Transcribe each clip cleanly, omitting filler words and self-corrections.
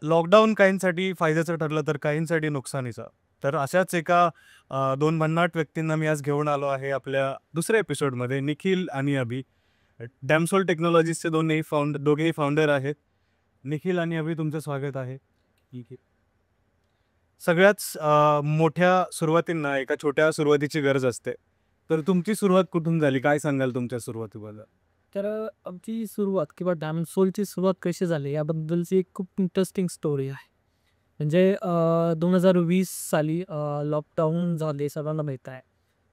Lockdown काहींसाठी फायद्याचं ठरलं तर काहींसाठी नुकसानीचं. तर अशाच एका 2 भन्नाट व्यक्तींना मी आज घेऊन आलो आहे आपल्या दुसऱ्या एपिसोडमध्ये निखिल आणि अभि. डॅमसोल टेक्नॉलॉजीजचे दोघेही फाउंडर आहेत. निखिल आणि अभि तुमचं स्वागत आहे. ठीक आहे. सगळ्याच मोठ्या सुरुवातींना एका छोट्या सुरुवातीची गरज असते. तर तुमची सुरुवात कुठून झाली? काय सांगाल तुमच्या सुरुवातीबद्दल? तर आमची सुरुवात किंवा डॅमसोलची सुरुवात कशी झाली याबद्दलची एक खूप इंटरेस्टिंग स्टोरी आहे. म्हणजे 2020 साली लॉकडाऊन झाले सर्वांना माहीत आहे.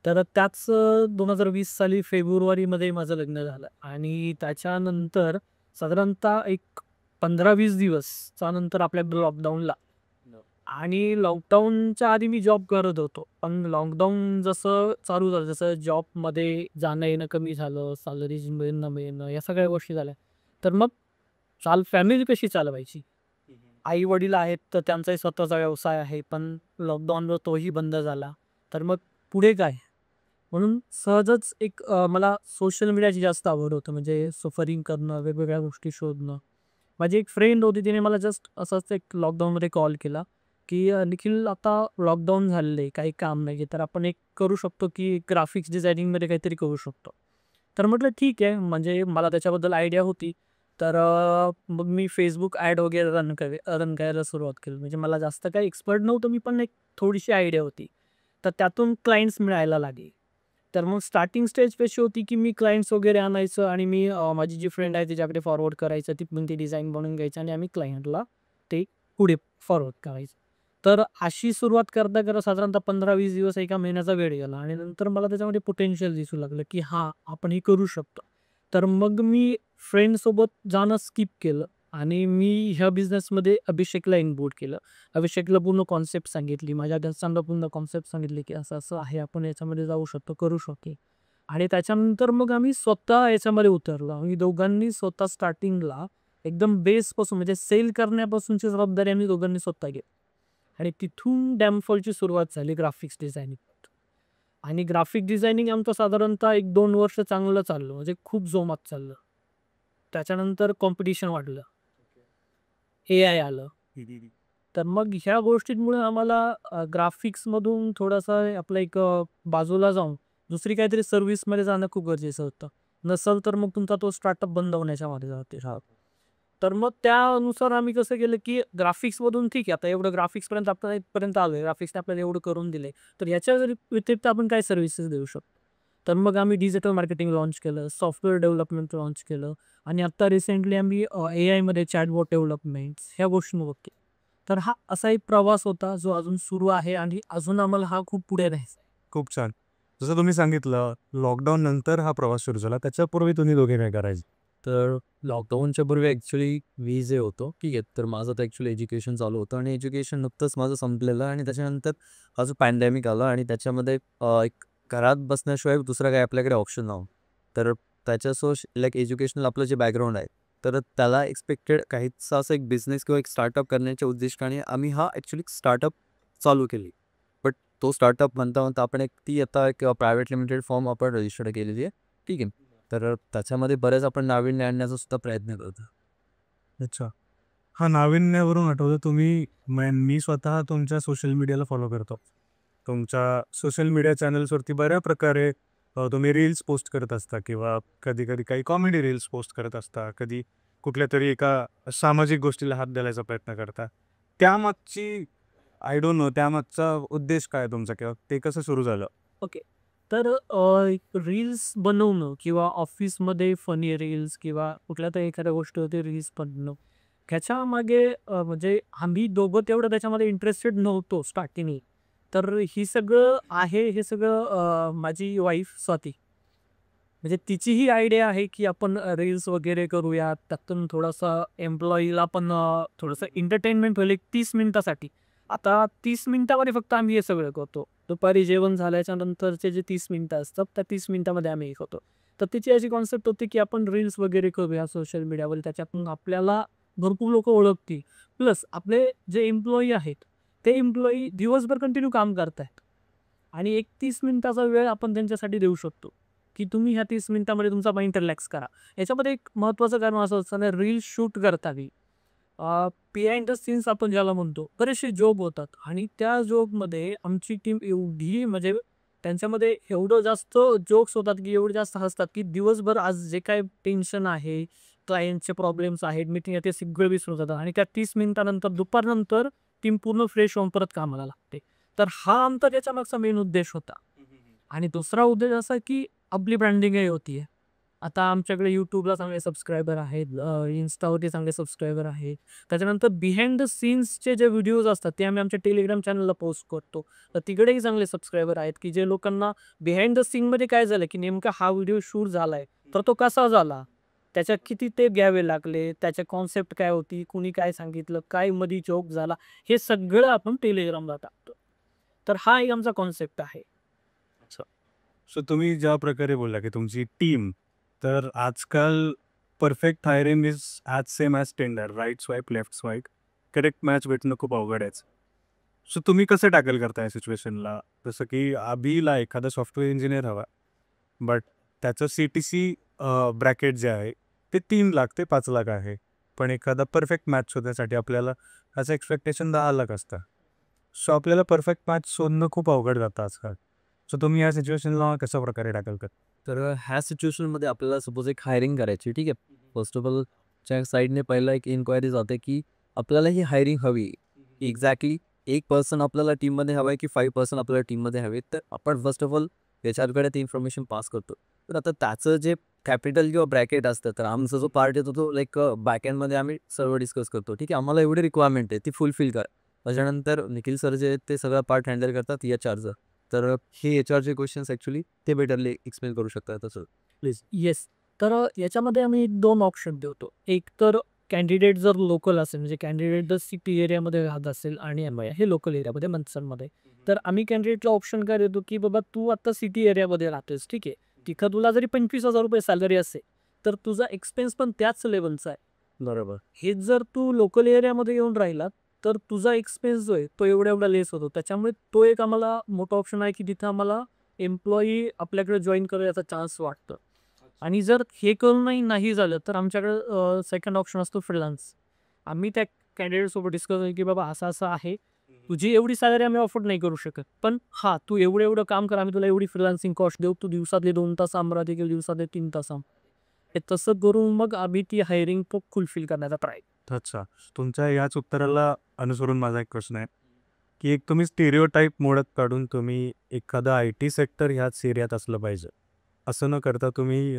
तर त्याच 2020 साली फेब्रुवारीमध्ये माझं लग्न झालं आणि त्याच्यानंतर साधारणतः एक 15-20 दिवसच्या नंतर आपल्या लॉकडाऊन आणि लॉकडाऊनच्या आधी मी जॉब करत होतो. पण लॉकडाऊन जसं चालू झालं, जसं जॉबमध्ये जाणं-येणं कमी झालं, सॅलरी मिळणं-मिळणं या सगळ्या गोष्टी झाल्या. तर मग फॅमिली कशी चालवायची? आई-वडील आहेत, तर त्यांचाही स्वतःचा व्यवसाय आहे, पण लॉकडाऊनवर तोही बंद झाला. तर मग पुढे काय? म्हणून सहजच एक मला सोशल मीडियाची जास्त आवड होतं. म्हणजे सफरिंग करणं, वेगवेगळ्या गोष्टी शोधणं. माझी एक फ्रेंड होती, तिने मला जस्ट असंच एक लॉकडाऊनमध्ये कॉल केला, की "निखिल, आता लॉकडाऊन झालेलं आहे, काही काम नाही आहे, तर आपण एक करू शकतो, की ग्राफिक्स डिझायनिंगमध्ये काहीतरी करू शकतो." तर म्हटलं ठीक आहे. म्हणजे मला त्याच्याबद्दल आयडिया होती. तर मग मी Facebook ॲड वगैरे रन करायला सुरुवात केली. म्हणजे मला जास्त काही एक्सपर्ट नव्हतो मी, पण एक थोडीशी आयडिया होती. तर त्यातून क्लायंट्स मिळायला लागले. तर मग स्टार्टिंग स्टेज कशी होती, की मी क्लायंट्स वगैरे आणायचं आणि मी माझी जी फ्रेंड आहे तिच्याकडे फॉरवर्ड करायचं. ती पण ती डिझाइन बनवून घ्यायची आणि आम्ही क्लायंटला ते पुढे फॉरवर्ड करायचं. तर अशी सुरुवात करता साधारणतः 15-20 दिवस, एका महिन्याचा वेळ गेला आणि नंतर मला त्याच्यामध्ये पोटेन्शियल दिसू लागलं, की हां, आपण हे करू शकतो. तर मग मी फ्रेंडसोबत जाणं स्किप केलं आणि मी ह्या बिझनेसमध्ये अभिषेकला इन्व्हॉल्व केलं. अभिषेकला पूर्ण कॉन्सेप्ट सांगितली. माझ्या घरच्यांना पूर्ण कॉन्सेप्ट सांगितली, की असं-असं आहे, आपण याच्यामध्ये जाऊ शकतो, करू शकतो. आणि त्याच्यानंतर मग आम्ही स्वतः याच्यामध्ये उतरलो. आम्ही दोघांनी स्वतः स्टार्टिंगला एकदम बेसपासून म्हणजे सेल करण्यापासूनची जबाबदारी आम्ही दोघांनी स्वतः घेतली. आणि तिथून डॅमफॉलची सुरुवात झाली ग्राफिक्स डिझायनिंग. आणि ग्राफिक डिझायनिंग आमचं साधारणतः 1-2 वर्ष चांगलं चाललं. म्हणजे खूप जोमात चाललं. त्याच्यानंतर कॉम्पिटिशन वाढलं. एआय आलं. तर मग ह्या गोष्टींमुळे आम्हाला ग्राफिक्समधून थोडासा आपलं एक बाजूला जाऊन दुसरी काहीतरी सर्व्हिसमध्ये जाणं खूप गरजेचं होतं. नसेल तर मग तुमचा तो स्टार्टअप बंद होण्याच्या मागे जाते राहतो. तर मग त्यानुसार आम्ही कसं केलं, की ग्राफिक्समधून ठीक आहे, आता एवढं ग्राफिक्सपर्यंत आपण इथपर्यंत आलोय. ग्राफिक्सने आपल्याला एवढं करून दिलंय. तर ह्याच्या व्यतिरिक्त आपण काय सर्व्हिसेस देऊ शकतो? तर मग आम्ही डिजिटल मार्केटिंग लॉन्च केलं, सॉफ्टवेअर डेव्हलपमेंट लॉन्च केलं आणि आता रिसेंटली आम्ही एआयमध्ये चॅटबॉट डेव्हलपमेंट्स ह्या गोष्टी बघतो. तर हा असा एक प्रवास होता, जो अजून सुरू आहे आणि अजून आम्हाला हा खूप पुढे न्यायचा आहे. खूप छान. जसं तुम्ही सांगितलं, लॉकडाऊन नंतर हा प्रवास सुरू झाला. त्याच्यापूर्वी तुम्ही दोघे काय करायचे? तर लॉकडाऊनच्या पूर्वी ॲक्च्युली मी जे होतो, ठीक आहे. तर माझं तर ॲक्च्युली एज्युकेशन चालू होतं आणि एज्युकेशन नुकतंच माझं संपलेलं आणि त्याच्यानंतर हा जो पॅन्डेमिक आला आणि त्याच्यामध्ये एक घरात बसण्याशिवाय दुसरा काही आपल्याकडे ऑप्शन नव्हता. तर त्याच्यासोबत लाईक एज्युकेशनल आपलं जे बॅकग्राऊंड आहे, तर त्याला एक्सपेक्टेड काहीसा असं एक बिझनेस किंवा एक स्टार्टअप करण्याच्या उद्दिष्टाने आम्ही हा ॲक्च्युली स्टार्टअप चालू केली. बट तो स्टार्टअप म्हणता आपण आता एक प्रायव्हेट लिमिटेड फर्म आपण रजिस्टर्ड केलेली आहे. ठीक आहे. तर त्याच्यामध्ये बरेच आपण नाविन्य आणण्याचा सुद्धा प्रयत्न करतो. अच्छा. हां, नाविन्यावरून आठवलं मी स्वतः तुमच्या सोशल मीडियाला फॉलो करतो. तुमच्या सोशल मीडिया चॅनल्सवरती बऱ्या प्रकारे तुम्ही रील्स पोस्ट करत असता किंवा कधी-कधी काही कॉमेडी रील्स पोस्ट करत असता. कधी कुठल्यातरी एका सामाजिक गोष्टीला हात घालायचा प्रयत्न करता. त्यामागची आय डोंट नो त्यामागचा उद्देश काय तुमचा किंवा ते कसं सुरू झालं? ओके. तर रील्स बनवणं किंवा ऑफिसमध्ये फनी रील्स किंवा कुठल्यातरी एखाद्या गोष्टीवरती रील्स बनवणं, ह्याच्यामागे म्हणजे आम्ही दोघं तेवढं त्याच्यामध्ये इंटरेस्टेड नव्हतो स्टार्टिंगला. तर ही सगळं आहे, हे सगळं माझी वाईफ स्वाती. म्हणजे तिची ही आयडिया आहे, की आपण रील्स वगैरे करूयात. त्यातून थोडासा एम्प्लॉयीला पण थोडंसं एंटरटेनमेंट होईल एक 30 मिनिटासाठी. आता 30 मिनिटामध्ये फक्त आम्ही हे सगळं करतो. दुपारी जेवण झाल्याच्या नंतरचे जे 30 मिनिटं असतात, त्या 30 मिनिटामध्ये आम्ही हे करतो. तर तिची अशी कॉन्सेप्ट होती, की आपण रील्स वगैरे करूया सोशल मीडियावर. त्याच्यातून आपल्याला भरपूर लोकं ओळखतील. प्लस आपले जे एम्प्लॉयी आहेत, ते एम्प्लॉयी दिवसभर कंटिन्यू काम करतायत. आणि एक 30 मिनिटाचा वेळ आपण त्यांच्यासाठी देऊ शकतो, की तुम्ही ह्या 30 मिनिटामध्ये तुमचा माइंड रिलॅक्स करा. याच्यामध्ये एक महत्त्वाचं कारण असं असतं ना, रील्स शूट करताना बिहाइंड द सीन्स आपण ज्याला म्हणतो, बरेचसे जॉब होतात आणि त्या जॉबमध्ये आमची टीम एवढी म्हणजे त्यांच्यामध्ये एवढं जास्त जोक्स होतात, की एवढे जास्त हसतात, की दिवसभर आज जे काही टेन्शन आहे, क्लायंटचे प्रॉब्लेम्स आहेत, मीटिंग आहे, ते सगळं विसरून जातात आणि त्या 30 मिनिटानंतर दुपारनंतर टीम पूर्ण फ्रेश होऊन परत कामाला लागते. तर हा आमचा त्याच्यामागचा मेन उद्देश होता. आणि दुसरा उद्देश असा की आपली ब्रँडिंगही होतीये. आता आमच्याकडे YouTubeला चांगले सबस्क्रायबर आहेत, Instaवरती चांगले सबस्क्रायबर आहेत. त्याच्यानंतर बिहाइंड द सीन्सचे जे व्हिडिओज असतात ते आम्ही आमच्या टेलिग्राम चॅनलला पोस्ट करतो. तर तिकडेही चांगले सबस्क्रायबर आहेत, की जे लोकांना बिहाइंड द सीनमध्ये काय झालं, की नेमका हा व्हिडिओ शूट झालाय, तर तो कसा झाला? त्याच्यात किती ते घ्यावे लागले, त्याच्या कॉन्सेप्ट काय होती, कुणी काय सांगितलं, काय मध्ये जोक झाला, हे सगळं आपण टेलिग्रामला टाकतो. तर हा एक आमचा कॉन्सेप्ट आहे. अच्छा. सो तुम्ही ज्या प्रकारे बोलला, की तुमची टीम, तर आजकाल perfect hiring is as same as tender. Right swipe, left swipe. Correct match भेटणं खूप अवघड आहे. सो तुम्ही कसं टॅकल करता या सिच्युएशनला? जसं की अभिला एखादा सॉफ्टवेअर इंजिनियर हवा, बट त्याचं CTC ब्रॅकेट जे आहे ते 3 लाख ते 5 लाख आहे. पण एखादा परफेक्ट मॅच शोधण्यासाठी आपल्याला त्याचं एक्सपेक्टेशन 10 लाख असतं. सो आपल्याला परफेक्ट मॅच शोधणं खूप अवघड जातं आजकाल. सो तुम्ही या सिच्युएशनला कशा प्रकारे टॅकल करता? तर ह्या सिच्युएशनमध्ये आपल्याला सपोज एक हायरिंग करायची, ठीक आहे. फर्स्ट ऑफ ऑल च्या साईडने पहिला एक इन्क्वायरी जाते, की आपल्याला ही हायरिंग हवी. एक्झॅक्टली 1 पर्सन आपल्याला टीममध्ये हवा आहे, की 5 पर्सन आपल्याला टीममध्ये हवे. तर आपण फर्स्ट ऑफ ऑल त्याच्याकडे ती इन्फॉर्मेशन पास करतो. तर आता त्याचं जे कॅपिटल किंवा ब्रॅकेट असतं, तर आमचा जो पार्ट येतो तो लाईक बॅकएंडमध्ये आम्ही सर्व डिस्कस करतो. ठीक आहे, आम्हाला एवढी रिक्वायरमेंट आहे, ती फुलफिल करा. त्याच्यानंतर निखिल सर जे आहेत ते सगळा पार्ट हँडल करतात HRचं. तर हे HRचे क्वेश्चन्स ॲक्च्युअली ते बेटरली एक्सप्लेन करू शकतात तसं. प्लीज. येस. तर याच्यामध्ये आम्ही 2 ऑप्शन देतो. एक तर कॅन्डिडेट जर लोकल असेल, म्हणजे कॅन्डिडेट जर सिटी एरियामध्ये राहत असेल आणि एम-आय हे लोकल एरियामध्ये मनसरमध्ये, तर आम्ही कॅन्डिडेटला ऑप्शन काय देतो, की बाबा तू आता सिटी एरियामध्ये राहतोस, ठीक आहे. तिथं तुला जरी 25,000 रुपये सॅलरी असेल, तर तुझा एक्सपेन्स पण त्याच लेव्हलचा आहे. बरोबर. हेच जर तू लोकल एरियामध्ये येऊन राहिला, तर तुझा एक्सपेन्स जो आहे तो एवढा लेस होतो. त्याच्यामुळे तो एक आम्हाला मोठा ऑप्शन आहे, की तिथं आम्हाला एम्प्लॉयी आपल्याकडे जॉइन करायचा चान्स वाटतं. आणि जर हे करूनही नाही झालं, तर आमच्याकडे सेकंड ऑप्शन असतो फ्रीलान्स. आम्ही त्या कॅन्डिडेटसोबत डिस्कस होईल, की बाबा असं आहे. तुझी एवढी सॅलरी आम्ही अफोर्ड नाही करू शकत. पण हां, तू एवढं काम कर, आम्ही तुला एवढी फ्रीलान्सिंग कॉस्ट देऊ. तू दिवसातले 2 तास आम्हाला दे किंवा दिवसातले 3 तास हे तसं करून मग आम्ही ती हायरिंग फुलफिल करण्याचा ट्राय. अच्छा. तुमच्या याच उत्तराला अनुसरून माझा एक प्रश्न आहे, की एक तुम्ही स्टिरियोटाइप मोडत काढून तुम्ही एखादं IT सेक्टर ह्याच एरियात असलं पाहिजे, असं न करता तुम्ही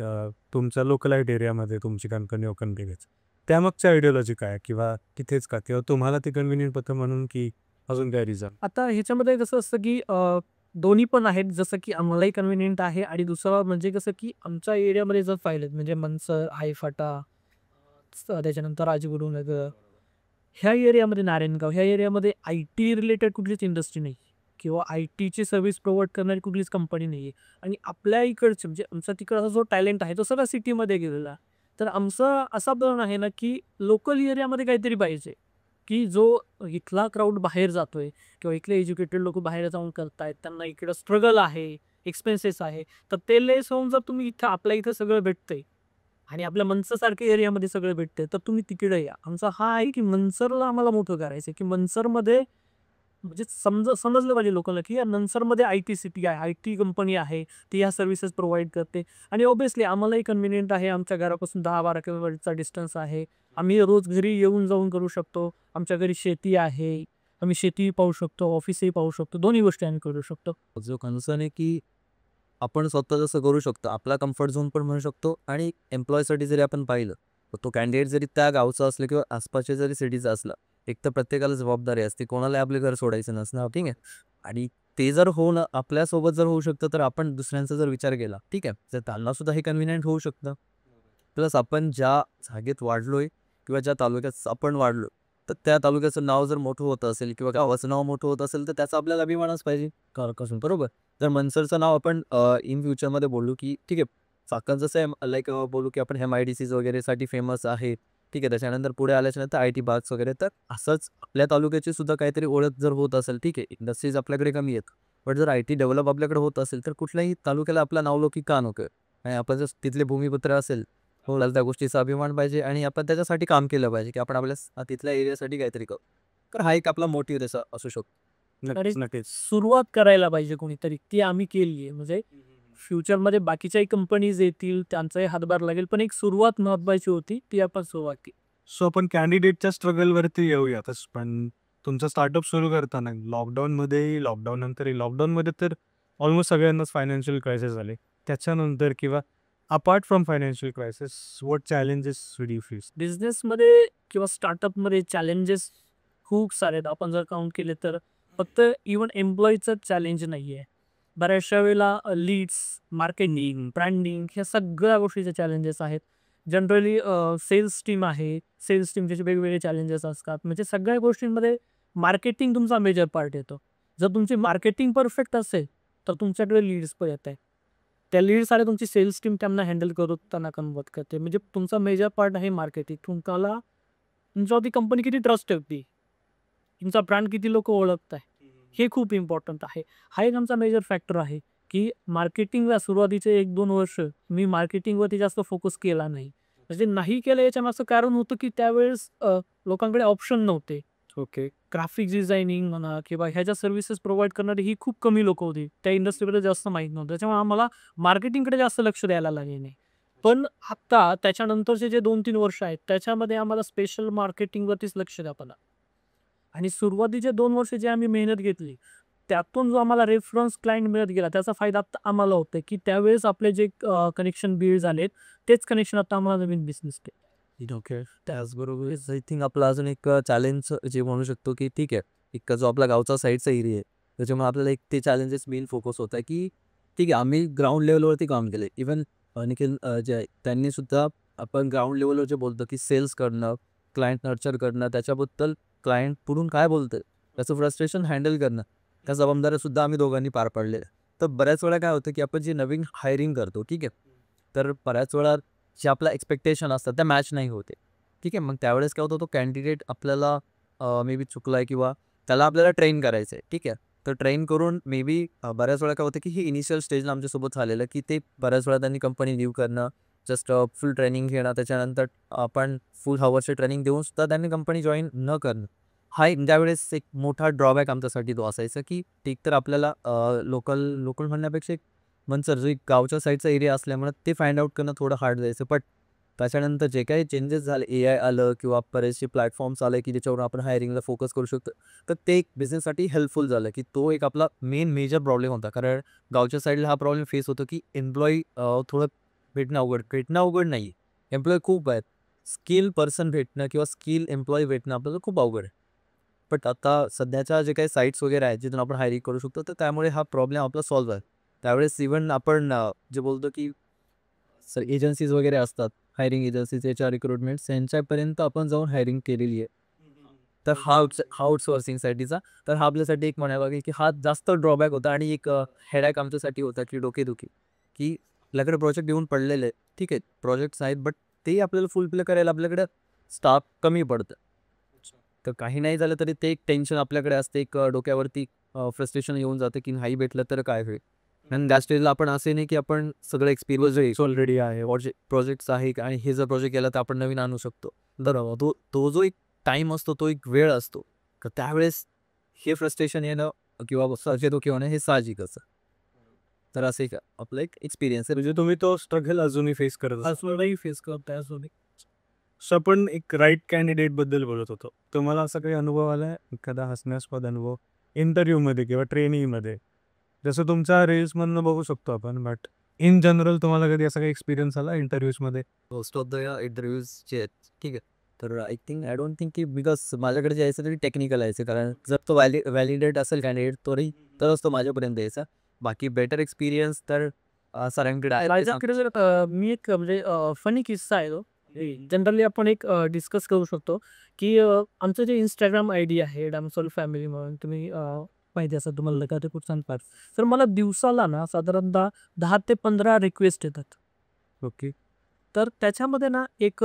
तुमच्या लोकलाइट एरियामध्ये तुमची कंपनी ओपन केलीच. त्यामागची आयडिओलॉजी काय? किंवा तिथेच का? किंवा तुम्हाला ते कन्व्हिनियंट होतं म्हणून, की अजून काय रिझन? आता ह्याच्यामध्ये कसं असतं, की दोन्ही पण आहेत. जसं की आम्हालाही कन्व्हिनियंट आहे आणि दुसरं म्हणजे कसं, की आमच्या एरियामध्ये जर पाहिलं म्हणजे मनसर, हायफाटा, त्याच्यानंतर राजगुरुनगर, ह्या एरियामध्ये नारायणगाव, ह्या एरियामध्ये IT रिलेटेड कुठलीच इंडस्ट्री नाही किंवा IT ची सर्व्हिस प्रोव्हाइड करणारी कुठलीच कंपनी नाही आहे. आणि आपल्या इकडचे म्हणजे आमचा तिकडचा जो टॅलेंट आहे तो सगळा सिटीमध्ये गेलेला. तर आमचा असा प्लॅन आहे ना, की लोकल एरियामध्ये काहीतरी पाहिजे, की जो इथला क्राऊड बाहेर जातोय किंवा इथले एज्युकेटेड लोक बाहेर जाऊन करतायत, त्यांना इकडं स्ट्रगल आहे, एक्सपेन्सेस आहे, तर ते लेस होऊन जर तुम्ही इथं आपल्या इथं सगळं भेटतंय आणि आपल्या मनसरसारख्या एरियामध्ये सगळं भेटते, तर तुम्ही तिकडे या. आमचा हा आहे, की मनसरला आम्हाला मोठं करायचं आहे, की मनसरमध्ये म्हणजे समजलं पाहिजे लोकांना, की या मनसरमध्ये IT सिटी आहे, IT कंपनी आहे, ती ह्या सर्व्हिसेस प्रोव्हाइड करते. आणि ऑब्व्हियसली आम्हालाही कन्व्हिनियंट आहे. आमच्या घरापासून 10-12 किलोमीटरचा डिस्टन्स आहे. आम्ही रोज घरी येऊन जाऊन करू शकतो. आमच्या घरी शेती आहे. आम्ही शेतीही पाहू शकतो, ऑफिसही पाहू शकतो. दोन्ही गोष्टी आम्ही करू शकतो. जो कन्सर्न आहे, की आपण स्वतः जसं करू शकतो, आपला कम्फर्ट झोन पण म्हणू शकतो. आणि एम्प्लॉयसाठी जरी आपण पाहिलं, तर तो कॅन्डिडेट जरी त्या गावचा असला किंवा आसपासच्या जरी सिटीचा असला, एक तर प्रत्येकाला जबाबदारी असते, कोणाला आपले घर सोडायचं नसणार, ठीक आहे. आणि ते जर होणं आपल्यासोबत जर होऊ शकतं, तर आपण दुसऱ्यांचा जर विचार केला, ठीक आहे, तर त्यांना सुद्धा हे कन्व्हिनियंट होऊ शकतं. प्लस आपण ज्या जागेत वाढलोय किंवा ज्या तालुक्यात आपण वाढलो, तर त्या तालुक्याचं नाव जर मोठं होत असेल किंवा गावाचं नाव मोठं होत असेल, तर त्याचा आपल्याला अभिमानच पाहिजे कसून, बरोबर. जर मनसरचं नाव आपण इन फ्युचरमध्ये बोलू, की ठीक आहे, चाकण जसं आहे लाईक बोलू, की आपण MIDCs वगैरेसाठी फेमस आहे, ठीक आहे. त्याच्यानंतर पुढे आल्याच्यानंतर IT पार्क्स वगैरे, तर असंच आपल्या तालुक्याची सुद्धा काहीतरी ओळख जर होत असेल, ठीक आहे. इंडस्ट्रीज आपल्याकडे कमी आहेत, बट जर IT डेव्हलप आपल्याकडे होत असेल, तर कुठल्याही तालुक्याला आपला नावलौकिक का नको? आणि आपण जर तिथले भूमिपुत्र असेल, आपल्याला त्या गोष्टीचा अभिमान पाहिजे आणि आपण त्याच्यासाठी काम केलं पाहिजे की आपण आपल्या तिथल्या एरियासाठी काहीतरी करू. तर हा एक आपला मोटिव्ह त्याचा असू शकतो. नक्कीच नक्कीच. सुरुवात करायला पाहिजे कोणीतरी, ती आम्ही केली आहे. म्हणजे फ्युचरमध्ये बाकीच्याही कंपनीज येतील, त्यांचाही हातभार लागेल, पण एक सुरुवात महत्वाची होती, ती आपण सुरुवात केली. सो आपण कॅन्डिडेटच्या स्ट्रगलवरती येऊयातच. पण तुमचं स्टार्टअप सुरू करताना लॉकडाऊन नंतरही लॉकडाऊनमध्ये तर ऑलमोस्ट सगळ्यांनाच फायनान्शियल क्रायसिस झाले. त्याच्यानंतर किंवा apart from financial crisis what challenges did you face? बिझनेसमध्ये किंवा स्टार्टअपमध्ये चॅलेंजेस खूप सारे आहेत. आपण जर काउंट केले तर फक्त इव्हन एम्प्लॉईचं चॅलेंज नाही आहे. बऱ्याचशा वेळेला लीड्स, मार्केटिंग, ब्रँडिंग ह्या सगळ्या गोष्टीचे चॅलेंजेस आहेत. जनरली सेल्स टीम आहे. सेल्स टीमचे वेगवेगळे चॅलेंजेस असतात. म्हणजे सगळ्या गोष्टींमध्ये मार्केटिंग तुमचा मेजर पार्ट येतो. जर तुमची मार्केटिंग परफेक्ट असेल, तर तुमच्याकडे लीड्स पण येत आहे. त्या लीड्स तुमची सेल्स टीम त्यांना हँडल करताना कन्वर्ट करते. म्हणजे तुमचा मेजर पार्ट आहे मार्केटिंग. तुमच्यावरती कंपनी किती ट्रस्ट ठेवते, तुमचा ब्रँड किती लोक ओळखत आहे, हे खूप इम्पॉर्टंट आहे. हा एक आमचा मेजर फॅक्टर आहे की मार्केटिंगला सुरुवातीचे 1-2 वर्ष मी मार्केटिंगवरती जास्त फोकस केला नाही. म्हणजे नाही केलं याच्या मागचं कारण होतं की त्यावेळेस लोकांकडे ऑप्शन नव्हते. ओके. ग्राफिक डिझायनिंग म्हणा किंवा ह्याच्या सर्व्हिसेस प्रोव्हाइड करणारी ही खूप कमी लोक होती. त्या इंडस्ट्रीकडे जास्त माहीत नव्हतं. त्याच्यामुळे आम्हाला मार्केटिंगकडे जास्त लक्ष द्यायला लागले नाही. पण आता त्याच्यानंतरचे जे 2-3 वर्ष आहेत, त्याच्यामध्ये आम्हाला स्पेशल मार्केटिंगवरतीच लक्ष द्यावं लागलं. आणि सुरुवातीचे 2 वर्ष जे आम्ही मेहनत घेतली, त्यातून जो आम्हाला रेफरन्स क्लायंट मिळत गेला, त्याचा फायदा आता आम्हाला होतोय की त्यावेळेस आपले जे कनेक्शन बिल्ड झालेत, तेच कनेक्शन आता आम्हाला नवीन बिझनेस ओके. त्याचबरोबर आय थिंक आपला अजून एक चॅलेंज जे म्हणू शकतो की ठीक आहे, एक जो आपला गावचा साईडचा एरिया आहे, त्याच्यामुळे आपल्याला एक ते चॅलेंजेस मेन फोकस होत आहे की ठीक आहे, आम्ही ग्राउंड लेवलवरती काम केलं. इवन निखिल जे आहे, त्यांनी सुद्धा आपण ग्राउंड लेवलवर जे बोलतो की सेल्स करणं, क्लायंट नर्चर करणं, त्याच्याबद्दल क्लायंट पुढून काय बोलतं त्याचं फ्रस्ट्रेशन हँडल करणं, त्या जबाबदाऱ्यासुद्धा आम्ही दोघांनी पार पाडलेल्या. तर बऱ्याच वेळा काय होतं की आपण जे नवीन हायरिंग करतो, ठीक आहे, तर बऱ्याच वेळा जे आपल्या एक्सपेक्टेशन असतात त्या मॅच नाही होते. ठीक आहे, मग त्यावेळेस काय होतं, तो कॅन्डिडेट आपल्याला मे बी चुकला आहे किंवा त्याला आपल्याला ट्रेन करायचं आहे. ठीक आहे, तर ट्रेन करून मे बी बऱ्याच वेळा काय होतं की ही इनिशियल स्टेजला आमच्यासोबत झालेलं की ते बऱ्याच वेळा त्यांनी कंपनी लीव करणं, जस्ट फुल ट्रेनिंग घेणं, त्याच्यानंतर आपण फुल हवर्सची ट्रेनिंग देऊन सुद्धा त्यांनी कंपनी जॉईन न करणं. हा एक त्यावेळेस एक मोठा ड्रॉबॅक आमच्यासाठी तो असायचा की ठीक तर आपल्याला लोकल लोकल म्हणण्यापेक्षा एक मंचर जो एक गावच्या साईडचा एरिया असल्यामुळे ते फाइंड आउट करणं थोडं हार्ड जायचं. बट त्याच्यानंतर जे काही चेंजेस झाले, AI आलं किंवा बरेचसे प्लॅटफॉर्म्स आले की ज्याच्यावर आपण हायरिंगला फोकस करू शकतो, तर ते एक बिझनेससाठी हेल्पफुल झालं की तो एक आपला मेजर प्रॉब्लेम होता. कारण गावच्या साईडला हा प्रॉब्लेम फेस होतो की एम्प्लॉई थोडं भेटणं अवघड नाही. एम्प्लॉई खूप आहेत. स्किल पर्सन भेटणं किंवा स्किल एम्प्लॉई भेटणं आपल्याला खूप अवघड आहे. बट आता सध्याच्या जे काही साईट्स वगैरे आहेत जिथून आपण हायरिंग करू शकतो, तर त्यामुळे हा प्रॉब्लेम आपला सॉल्व्ह आहे. त्यावेळेस इव्हन आपण जे बोलतो की सर एजन्सीज वगैरे असतात, हायरिंग एजन्सीज, HR रिक्रुटमेंट्स, यांच्यापर्यंत आपण जाऊन हायरिंग केलेली आहे. तर हा आउटसोर्सिंगसाठीचा, तर हा आपल्यासाठी एक म्हणायला लागेल की हा जास्त ड्रॉबॅक होता आणि एक हेडॅक आमच्यासाठी होता की डोकेदुखी, की आपल्याकडे प्रोजेक्ट येऊन पडलेले आहेत. ठीक आहे, प्रोजेक्ट्स आहेत, बट ते आपल्याला फुलफिल करायला आपल्याकडे स्टाफ कमी पडतं. तर काही नाही झालं तरी ते एक टेन्शन आपल्याकडे असते, एक डोक्यावरती फ्रस्ट्रेशन येऊन जातं की नाही भेटलं तर काय होईल. आणि त्या स्टेजला आपण असे नाही की आपण सगळं एक्सपिरियन्स ऑलरेडी आहे, प्रोजेक्ट्स आहे आणि हे जर प्रोजेक्ट केला तर आपण नवीन आणू शकतो. बरोबर, तो तो जो एक टाईम असतो, तो एक वेळ असतो, तर त्यावेळेस हे फ्रस्ट्रेशन येणं किंवा सचेतोकी होणं हे साहजिकच आहे. तर असं एक आपलं एक एक्सपिरियन्स आहे. म्हणजे तुम्ही तो स्ट्रगल अजूनही फेस करत असाल. अजूनही फेस करताय अजूनही. सो आपण एक राईट कॅन्डिडेट बद्दल बोलत होतो. तुम्हाला असा काही अनुभव आलाय, एखादा हसण्यास्पद अनुभव इंटरव्ह्यूमध्ये किंवा ट्रेनिंगमध्ये? जसं तुमच्या रील्समधनं बघू शकतो आपण, बट इन जनरल तुम्हाला कधी असा काही एक्सपिरियन्स आला इंटरव्ह्यूजमध्ये? मोस्ट ऑफ द इंटरव्ह्यूज जे आहेत, ठीक आहे, तर आय डोंट थिंक की बिकॉज माझ्याकडे जे यायचं तरी टेक्निकल यायचं, कारण जर तो व्हॅलिडेट असेल कॅन्डिडेट तरच तो माझ्यापर्यंत यायचा. बाकी बेटर एक्सपिरियन्स तर सरांकडे आहे. माझ्याकडे जर मी एक म्हणजे फनी किस्सा आहे तो. जनरली आपण एक डिस्कस करू शकतो की आमचं जे इंस्टाग्राम ID आहे डॅमसोल फॅमिली म्हणून, तुम्ही माहिती असेल तुम्हाला का ते खूप सांगतात. तर मला दिवसाला ना साधारणतः 10 ते 15 रिक्वेस्ट येतात. ओके. तर त्याच्यामध्ये ना एक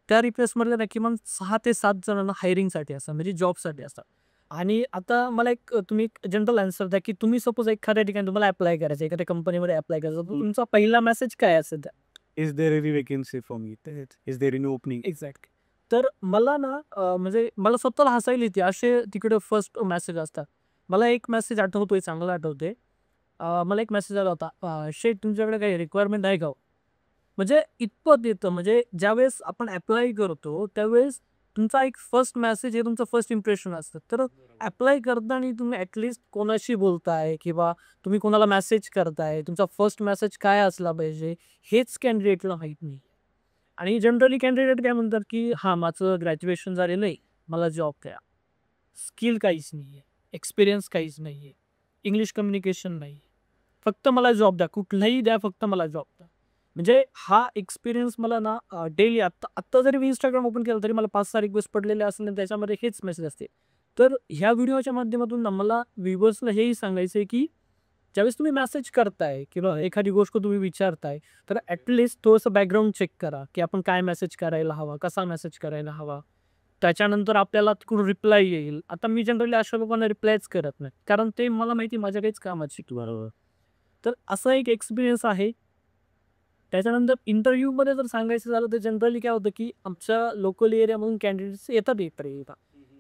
त्या रिक्वेस्टमधले ना किमान 6 ते 7 जणांना हायरिंगसाठी असतात, म्हणजे जॉबसाठी असतात. आणि आता मला एक तुम्ही जनरल आन्सर द्या की तुम्ही सपोज एखाद्या ठिकाणी तुम्हाला अप्लाय करायचं, एखाद्या कंपनीमध्ये अप्लाय करायचं, तर तुमचा पहिला मेसेज काय असेल त्या? Is there any vacancy for me, is there any opening. Exactly. तर मला ना म्हणजे मला स्वतःला हसायला येते असे तिकडे फर्स्ट मेसेज असतात. मला एक मेसेज आठवतोय, चांगला आठवतोय. मला एक मेसेज आला होता, "शेठ तुमच्याकडे काही रिक्वायरमेंट आहे का हो?" म्हणजे इतपत येतं, म्हणजे ज्यावेळेस आपण अप्लाय करतो त्यावेळेस तुमचा एक फर्स्ट मेसेज हे तुमचं फर्स्ट इम्प्रेशन असतं. तर अप्लाय करताना तुम्ही ॲटलीस्ट कोणाशी बोलताय किंवा तुम्ही कोणाला मेसेज करताय, तुमचा फर्स्ट मेसेज काय असला पाहिजे हेच कॅन्डिडेटला माहीत नाही. आणि जनरली कॅन्डिडेट काय म्हणतात, की हां, माझं ग्रॅज्युएशन झालेलं आहे, मला जॉब द्या. स्किल काहीच नाही आहे, एक्सपिरियन्स काहीच नाही आहे, इंग्लिश कम्युनिकेशन नाही. फक्त मला जॉब द्या, कुठलाही द्या, फक्त मला जॉब द्या. म्हणजे हा एक्सपिरियन्स मला ना डेली आत्ता जरी मी Instagram ओपन केलं तरी मला 5-6 रिक्वेस्ट पडलेले असतील आणि त्याच्यामध्ये हेच मेसेज असते. तर ह्या व्हिडिओच्या माध्यमातून ना मला व्ह्युअर्सला हेही सांगायचं आहे, की ज्यावेळेस तुम्ही मेसेज करताय किंवा एखादी गोष्ट तुम्ही विचारताय, तर ॲटलीस्ट थोडंसं बॅकग्राऊंड चेक करा, की आपण काय मेसेज करायला हवा, कसा मेसेज करायला हवा. त्याच्यानंतर आपल्याला तिकडून रिप्लाय येईल. आता मी जनरली अशा लोकांना रिप्लायच करत नाही. कारण ते मला माहिती आहे माझ्या काहीच कामाची. बरोबर. तर असा एक एक्सपिरियन्स आहे. त्याच्यानंतर इंटरव्ह्यूमध्ये जर सांगायचं झालं तर जनरली काय होतं, की आमच्या लोकल एरियामधून कॅन्डिडेट्स येतात इंटरव्ह्यूला.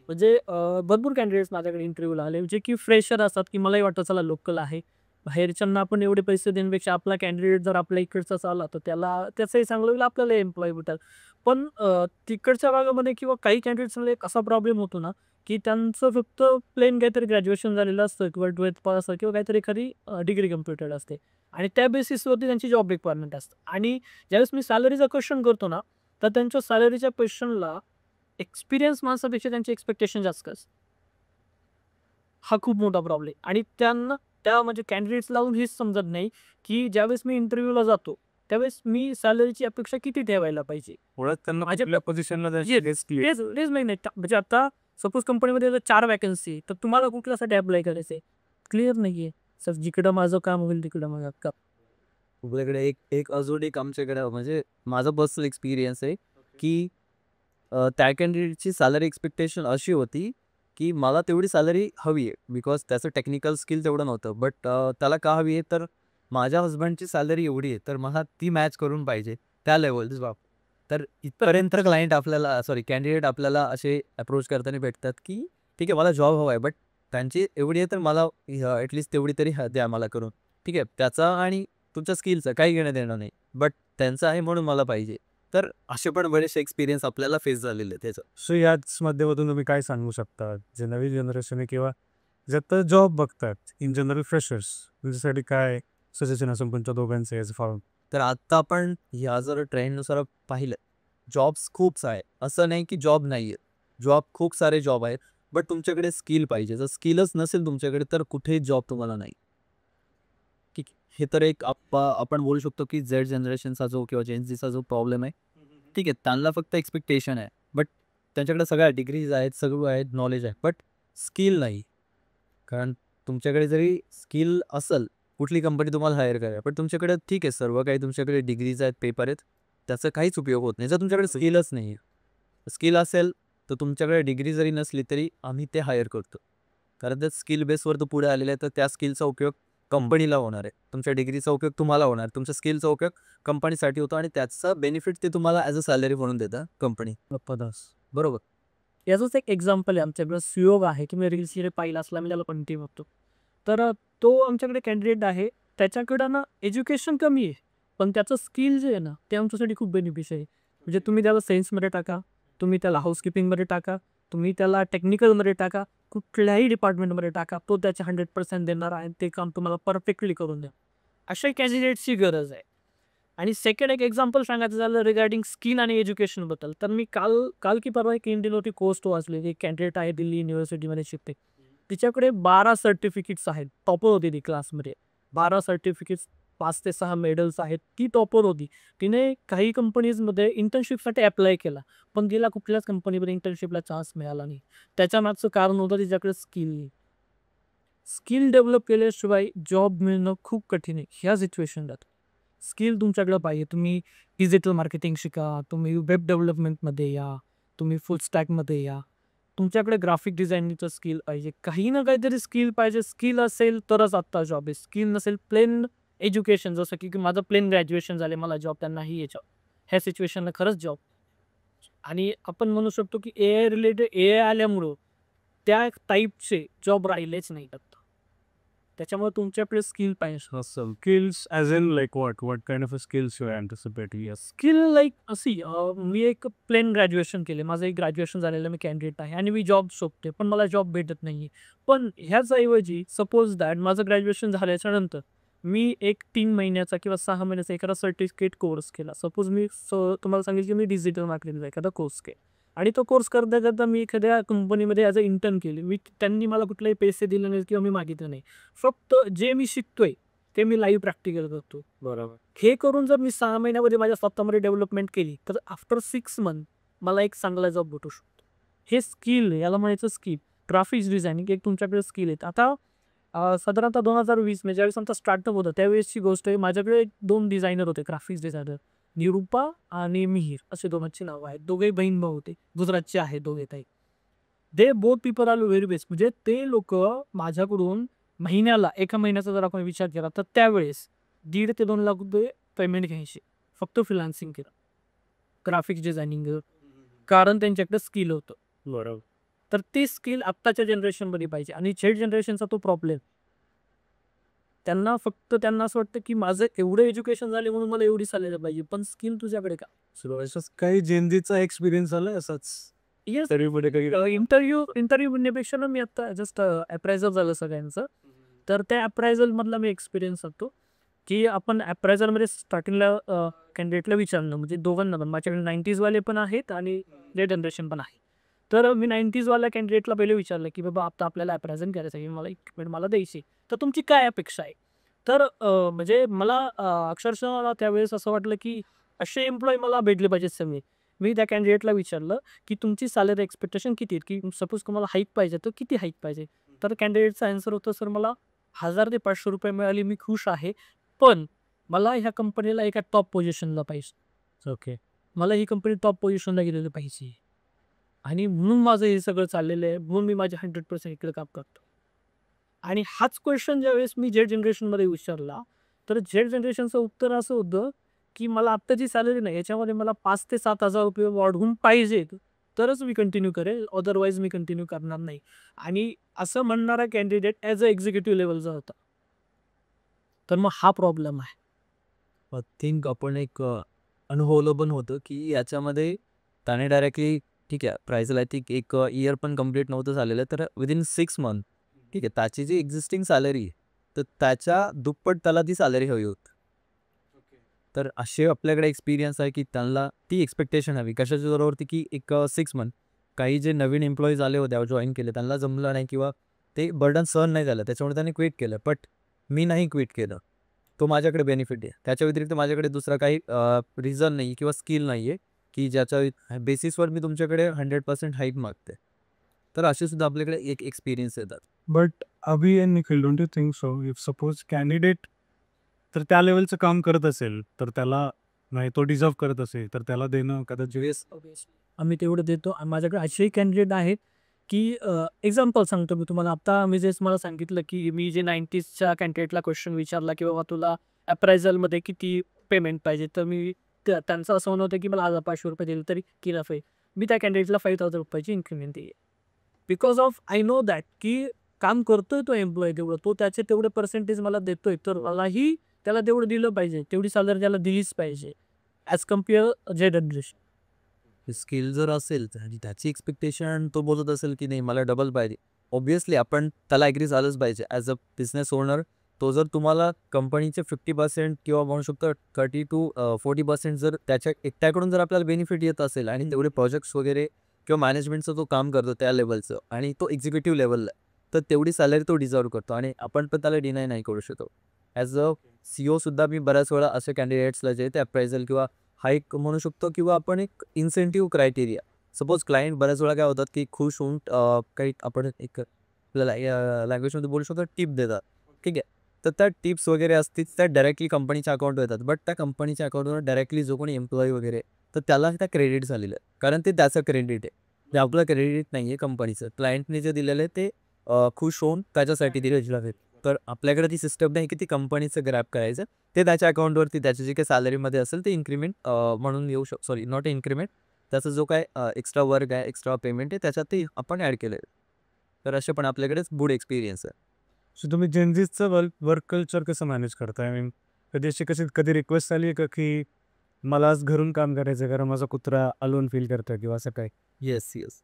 म्हणजे भरपूर कॅन्डिडेट्स माझ्याकडे इंटरव्ह्यूला आले, जे की फ्रेशर असतात, की मलाही वाटतं चला लोकल आहे. बाहेरच्यांना आपण एवढे पैसे देण्यापेक्षा आपला कॅन्डिडेट जर आपल्या इकडचाच आला तर त्याचंही चांगलं होईल, आपल्याला एम्प्लॉय भेटेल. पण तिकडच्या भागामध्ये किंवा काही कॅन्डिडेट्समध्ये एक असा प्रॉब्लेम होतो ना, की त्यांचं फक्त प्लेन काहीतरी ग्रॅज्युएशन झालेलं असतं किंवा 12th पास असतं किंवा काहीतरी एखादी डिग्री कम्प्लिटेड असते आणि त्या बेसिसवरती त्यांची जॉब रिक्वायरमेंट असते. आणि ज्यावेळेस मी सॅलरीचा क्वेश्चन करतो ना, तर त्यांच्या सॅलरीच्या क्वेश्चनला एक्सपिरियन्स माणसापेक्षा त्यांची एक्स्पेक्टेशन जास्त असते. हा खूप मोठा प्रॉब्लेम आहे आणि त्यांना त्या म्हणजे कॅन्डिडेट्स लावून हेच समजत नाही, की ज्यावेळेस मी इंटरव्ह्यूला जातो, त्यावेळेस मी सॅलरीची अपेक्षा किती ठेवायला पाहिजे. मुळात त्यांना माझ्या कुठल्या पोझिशनला येस, तेच तेच नाही नाही. म्हणजे आता सपोज कंपनीमध्ये जर 4 व्हॅकन्सी तर तुम्हाला कुठल्यासाठी अप्लाय करायचं आहे? क्लिअर नाही आहे. सर जिकडं माझं काम होईल तिकडं माझं काम. आपल्याकडे एक एक अजून एक आमच्याकडे म्हणजे माझा पर्सनल एक्सपिरियन्स आहे, की त्या कॅन्डिडेटची सॅलरी एक्स्पेक्टेशन अशी होती, की मला तेवढी सॅलरी हवी आहे. बिकॉज त्याचं टेक्निकल स्किल तेवढं नव्हतं. बट त्याला का हवी आहे, तर माझ्या हसबँडची सॅलरी एवढी आहे, तर मला ती मॅच करून पाहिजे त्या लेव्हलची बाब. तर इथपर्यंत क्लायंट आपल्याला कॅन्डिडेट आपल्याला असे अप्रोच करताना भेटतात, की ठीक आहे मला जॉब हवा आहे, बट त्यांची एवढी आहे तर मला ॲटलीस्ट तेवढी तरी द्या मला करून. ठीक आहे, त्याचा आणि तुमच्या स्किलचं काही घेणं-देणं नाही. बट त्यांचं आहे म्हणून मला पाहिजे. तर असे पण बरेचसे एक्सपिरियन्स आपल्याला फेस झालेले आहेत त्याचं. सो याच माध्यमातून तुम्ही काय सांगू शकता, जे नवीन जनरेशन आहे किंवा जे आता जॉब बघतात इन जनरल फ्रेशर्स, त्यांच्यासाठी काय सजेशन असेल तुमच्या दोघांचे ॲज अ तर आत्ता आपण ह्या जर ट्रेंडनुसार पाहिलं, जॉब्स खूप आहे. असं नाही की जॉब नाही आहेत. जॉब खूप सारे जॉब आहेत. बट तुमच्याकडे स्किल पाहिजे. जर स्किलच नसेल तुमच्याकडे तर कुठेही जॉब तुम्हाला नाही. ठीक आहे. हे तर एक आपण बोलू शकतो की झेड जनरेशनचा जो किंवा जेन झीचा जो प्रॉब्लेम आहे, ठीक आहे, त्यांना फक्त एक्स्पेक्टेशन आहे. बट त्यांच्याकडे सगळ्या डिग्रीज आहेत, सगळं आहेत, नॉलेज आहे. बट स्किल नाही. कारण तुमच्याकडे जरी स्किल असेल, कुठली कंपनी तुम्हाला हायर करेल. पण तुमच्याकडे ठीक आहे, सर्व काही तुमच्याकडे डिग्रीज आहेत, पेपर आहेत. त्याचा काहीच उपयोग होत नाही. जर तुमच्याकडे स्किलच नाही आहे. स्किल असेल तर तुमच्याकडे डिग्री जरी नसली तरी आम्ही ते हायर करतो. कारण त्या स्किल बेसवर तो पुढे आलेला आहे, तर त्या स्किलचा उपयोग कंपनीला होणार आहे. तुमच्या डिग्रीचा उपयोग तुम्हाला होणार. तुमच्या स्किलचा उपयोग कंपनीसाठी होतो आणि त्याचा बेनिफिट ते तुम्हाला ॲज अ सॅलरी म्हणून देतं कंपनी. बरोबर. याचंच एक एक्झाम्पल आहे आमच्याकडे सुयोग आहे, की मी रील्स वगैरे पाहिला असला मी त्याला कंटिन्यू बघतो. तर तो आमच्याकडे कॅन्डिडेट आहे. त्याच्याकडं ना एज्युकेशन कमी आहे. पण त्याचं स्किल जे आहे ना, ते आमच्यासाठी खूप बेनिफिशियल आहे. म्हणजे तुम्ही त्याला सेल्समध्ये टाका, तुम्ही त्याला हाउसकीपिंगमध्ये टाका, तुम्ही त्याला टेक्निकलमध्ये टाका, कुठल्याही डिपार्टमेंटमध्ये टाका. तो त्याचे 100% देणार आहे. ते काम तुम्हाला परफेक्टली करून द्या. अशा कॅन्डिडेटची गरज आहे. आणि सेकंड एक एक्झाम्पल सांगायचं झालं रिगार्डिंग स्किल आणि एज्युकेशनबद्दल, तर मी काल काल की परवा एक इंडियन कोर्स वाचली. एक कॅन्डिडेट आहे दिल्ली युनिव्हर्सिटीमध्ये शिकते. तिच्याकडे 12 सर्टिफिकेट्स आहेत. टॉपर होती ती क्लासमध्ये. 12 सर्टिफिकेट्स, 5 ते 6 मेडल्स आहेत. ती टॉपर होती. तिने काही कंपनीजमध्ये इंटर्नशिपसाठी अप्लाय केला. पण तिला कुठल्याच कंपनीमध्ये इंटर्नशिपला चान्स मिळाला नाही. त्याच्यामागचं कारण होतं तिच्याकडे स्किल नाही. स्किल डेव्हलप केल्याशिवाय जॉब मिळणं खूप कठीण आहे ह्या सिच्युएशनला. स्किल तुमच्याकडे पाहिजे. तुम्ही डिजिटल मार्केटिंग शिका, तुम्ही वेब डेव्हलपमेंटमध्ये या, तुम्ही फुल स्टॅकमध्ये या. तुमच्याकडे ग्राफिक डिझायनिंगचं स्किल पाहिजे. काही ना काहीतरी स्किल पाहिजे. स्किल असेल तरच आत्ता जॉब आहे. स्किल नसेल, प्लेन एज्युकेशन जसं की माझं प्लेन ग्रॅज्युएशन झाले, मला जॉब त्यांनाही याच्यावर ह्या सिच्युएशनला खरंच जॉब. आणि आपण म्हणू शकतो की एआय रिलेटेड एआय आल्यामुळं त्या टाईपचे जॉब राहिलेच नाही आता. त्याच्यामुळे तुमच्याकडे स्किल पाहिजे. Skills as in like what kind of a skills you anticipate? Yes. Skill like अशी मी एक प्लेन ग्रॅज्युएशन केले, माझं एक ग्रॅज्युएशन झालेलं मी कॅन्डिडेट आहे आणि मी जॉब शोधते, पण मला जॉब भेटत नाही. पण ह्याच ऐवजी सपोज दॅट माझं ग्रॅज्युएशन झाल्याच्या नंतर मी एक 3 महिन्याचा किंवा 6 महिन्याचा एखादा सर्टिफिकेट कोर्स केला. सपोज मी तुम्हाला सांगितलं की मी डिजिटल मार्केटिंगचा एखादा कोर्स केला आणि तो कोर्स करता करता मी एखाद्या कंपनीमध्ये ॲज अ इंटर्न केली. त्यांनी मला कुठलेही पैसे दिले नाहीत किंवा मी मागितलं नाही. फक्त जे मी शिकतोय ते मी लाईव्ह प्रॅक्टिकल करतो. बरोबर. हे करून जर मी 6 महिन्यामध्ये माझ्या स्वतःमध्ये डेव्हलपमेंट केली, तर आफ्टर 6 मंथ मला एक चांगला जॉब भेटू शकतो. हे स्किल, याला म्हणायचं स्किल. ग्राफिक्स डिझायनिंग एक तुमच्याकडे स्किल आहे. आता साधारणतः 2020 म्हणजे ज्यावेळेस आमचा स्टार्टअप होता त्यावेळेसची गोष्ट आहे. माझ्याकडे 2 डिझायनर होते, ग्राफिक्स डिझायनर. निरुपा आणि मिहीर असे दोघांची नावं आहेत. दोघेही बहीण भाऊ होते. गुजरातचे आहेत दोघे ताई. They both people are very best. म्हणजे ते लोकं माझ्याकडून महिन्याला, एका महिन्याचा जर आपण विचार केला तर त्यावेळेस 1.5 ते 2 लाख रुपये पेमेंट घ्यायचे. फक्त फ्रीलान्सिंग केलं. ग्राफिक्स डिझायनिंग, कारण त्यांच्याकडे स्किल होतं. बरोबर. तर ती स्किल आत्ताच्या जनरेशनमध्ये पाहिजे. आणि झेड जनरेशनचा तो प्रॉब्लेम. त्यांना असं वाटतं की माझं एवढं एज्युकेशन झाले म्हणून मला एवढी सॅलरी पाहिजे, पण स्किल तुझ्याकडे का? असंच काही जेनजीचा एक्सपिरियन्स आलाय असाच येस. तरीमध्ये काही इंटरव्ह्यू म्हणण्यापेक्षा ना मी आता जस्ट अप्रायझल झालं सगळ्यांचं. तर त्या अप्रायझलमधला मी एक्सपिरियन्स सांगतो की आपण अप्रायझलमध्ये स्टार्टिंगला कॅन्डिडेटला विचारणं, म्हणजे दोघांना पण. माझ्याकडे 90s वाले पण आहेत आणि झेड जनरेशन पण आहे. तर मी 90s वाल्या कॅन्डिडेटला पहिले विचारलं की बाबा आता आपल्याला अप्रायझल करायचं आहे, मला इक्विपमेंट मला द्यायची, तर तुमची काय अपेक्षा आहे? तर म्हणजे मला अक्षरशः मला त्यावेळेस असं वाटलं की असे एम्प्लॉई मला भेटले पाहिजेत सगळे. मी त्या कॅन्डिडेटला विचारलं की तुमची सॅलरी एक्सपेक्टेशन किती आहेत, की सपोज तुम्हाला हाईक पाहिजे तर किती हाईक पाहिजे? तर कॅन्डिडेटचा आन्सर होतं, सर मला 1000 ते 500 रुपये मिळाले मी खुश आहे, पण मला ह्या कंपनीला एका टॉप पोझिशनला पाहिजे. ओके. मला ही कंपनी टॉप पोझिशनला गेलेली पाहिजे आणि म्हणून माझं हे सगळं चाललेलं आहे, म्हणून मी माझे 100% इकडे काम करतो. आणि हाच क्वेश्चन ज्यावेळेस मी झेड जनरेशनमध्ये विचारला, तर झेड जनरेशनचं उत्तर असं होतं की मला आत्ताची सॅलरी नाही, याच्यामध्ये मला 5,000 ते 7,000 रुपये वाढवून पाहिजेत, तरच मी कंटिन्यू करेल, अदरवाईज मी कंटिन्यू करणार नाही. आणि असं म्हणणारा कॅन्डिडेट ॲज अ एक्झिक्युटिव्ह लेवलचा होता. तर मग हा प्रॉब्लेम आहे. आय थिंक आपण एक अनुभवलं पण होतं की याच्यामध्ये त्याने डायरेक्टली ठीक आहे प्राईजला आय थिंक एक इयर पण कम्प्लीट नव्हतं झालेलं, तर विदिन 6 मंथ ठीक आहे त्याची जी एक्झिस्टिंग सॅलरी आहे तर त्याच्या दुप्पट त्याला ती सॅलरी हवी होती. तर असे आपल्याकडे एक्सपिरियन्स आहे की त्यांना ती एक्सपेक्टेशन हवी कशाच्या जोरावरती की एक 6 मंथ काही जे नवीन एम्प्लॉईज आले होते जॉईन केले त्यांना जमलं नाही किंवा ते बर्डन सहन नाही झालं, त्याच्यामुळे त्यांनी क्विट केलं. बट मी नाही क्विट केलं, तो माझ्याकडे बेनिफिट आहे. त्याच्या व्यतिरिक्त माझ्याकडे दुसरा काही रिझन नाही किंवा स्किल नाही आहे की ज्याच्या बेसिसवर मी तुमच्याकडे 100% हाईक मागते. तर असे सुद्धा आपल्याकडे एक एक्सपिरियन्स येतात. But Abhi and Nikhil, don't you think so if suppose candidate तर त्या लेवलचं काम करत असेल तर त्याला नाही, तो डिझर्व करत असेल तर त्याला देणं कदाचित. आम्ही तेवढं देतो. आणि माझ्याकडे असेही कॅन्डिडेट आहेत की एक्झाम्पल सांगतो मी तुम्हाला. आता मी जे तुम्हाला सांगितलं की मी जे 90sच्या कॅन्डिडेटला क्वेश्चन विचारला की बाबा तुला अप्रायझलमध्ये किती पेमेंट पाहिजे, तर मी त्यांचं असं म्हणणं होतं की मला 1,500 रुपये दिले तरी केलं पाहिजे. मी त्या कॅन्डिडेटला 5,000 रुपयाची इन्क्रिमेंट देईल. Because of I know that की काम करतोय तो एम्प्लॉई तेवढं, तो त्याचे तेवढे पर्सेंटेज मला देतोय, तर मलाही त्याला तेवढं दिलं पाहिजे, तेवढी सॅलरी त्याला दिलीच पाहिजे as compare Z generation. Skill जर असेल आणि त्याची एक्सपेक्टेशन तो बोलत असेल की नाही मला डबल पाहिजे, ऑब्विसली आपण त्याला ॲग्री झालंच पाहिजे. ॲज अ बिझनेस ओनर तो जर तुम्हाला कंपनीचे 50% किंवा म्हणू शकतो 30 to 40% जर त्याच्या एकट्याकडून जर आपल्याला बेनिफिट येत असेल आणि तेवढे प्रोजेक्ट्स वगैरे किंवा मॅनेजमेंटचं तो काम करतो त्या लेवलचं आणि तो एक्झिक्युटिव्ह लेवलला, तर तेवढी सॅलरी तो डिझर्व करतो आणि आपण पण त्याला डिनाय नाही करू शकतो. ॲज अ CEO सुद्धा मी बऱ्याच वेळा असे कॅन्डिडेट्सला जे ते अप्रायझल किंवा हाईक म्हणू शकतो किंवा आपण एक इन्सेंटिव्ह क्रायटेरिया, सपोज क्लायंट बऱ्याच वेळा काय होतात की खुश होऊन काही आपण एक आपल्याला लँग्वेजमध्ये बोलू शकतो टिप देतात, ठीक आहे. तर त्या टिप्स वगैरे असतील त्या डायरेक्टली कंपनीच्या अकाउंटवर येतात, बट त्या कंपनीच्या अकाउंटवर डायरेक्टली जो कोणी एम्प्लॉई वगैरे तर त्याला त्या क्रेडिट झालेलं आहे, कारण ते त्याचं क्रेडिट आहे, ते आपलं क्रेडिट नाही आहे कंपनीचं. क्लायंटने जे दिलेलं आहे ते खुश होऊन त्याच्यासाठी दिलेलं आहे. तर आपल्याकडे ती सिस्टम नाही की ती कंपनीचं ग्रॅब करायचं, ते त्याच्या अकाउंटवरती त्याची जी काही सॅलरीमध्ये असेल ते इन्क्रीमेंट म्हणून येऊ शकतो, सॉरी नॉट इन्क्रीमेंट, त्याचा जो काय एक्स्ट्रा वर्क आहे, एक्स्ट्रा पेमेंट आहे, त्याच्यात ते आपण ॲड केलं आहे. तर असे पण आपल्याकडेच गुड एक्सपिरियन्स आहे. सो तुम्ही जेनझीचं वर्क कल्चर कसं मॅनेज करताय? आय मीन कधी रिक्वेस्ट आली आहे का, की मला आज घरून काम करायचं कारण माझा कुत्रा अलोन फील करतोय किंवा असं काही? Yes, yes.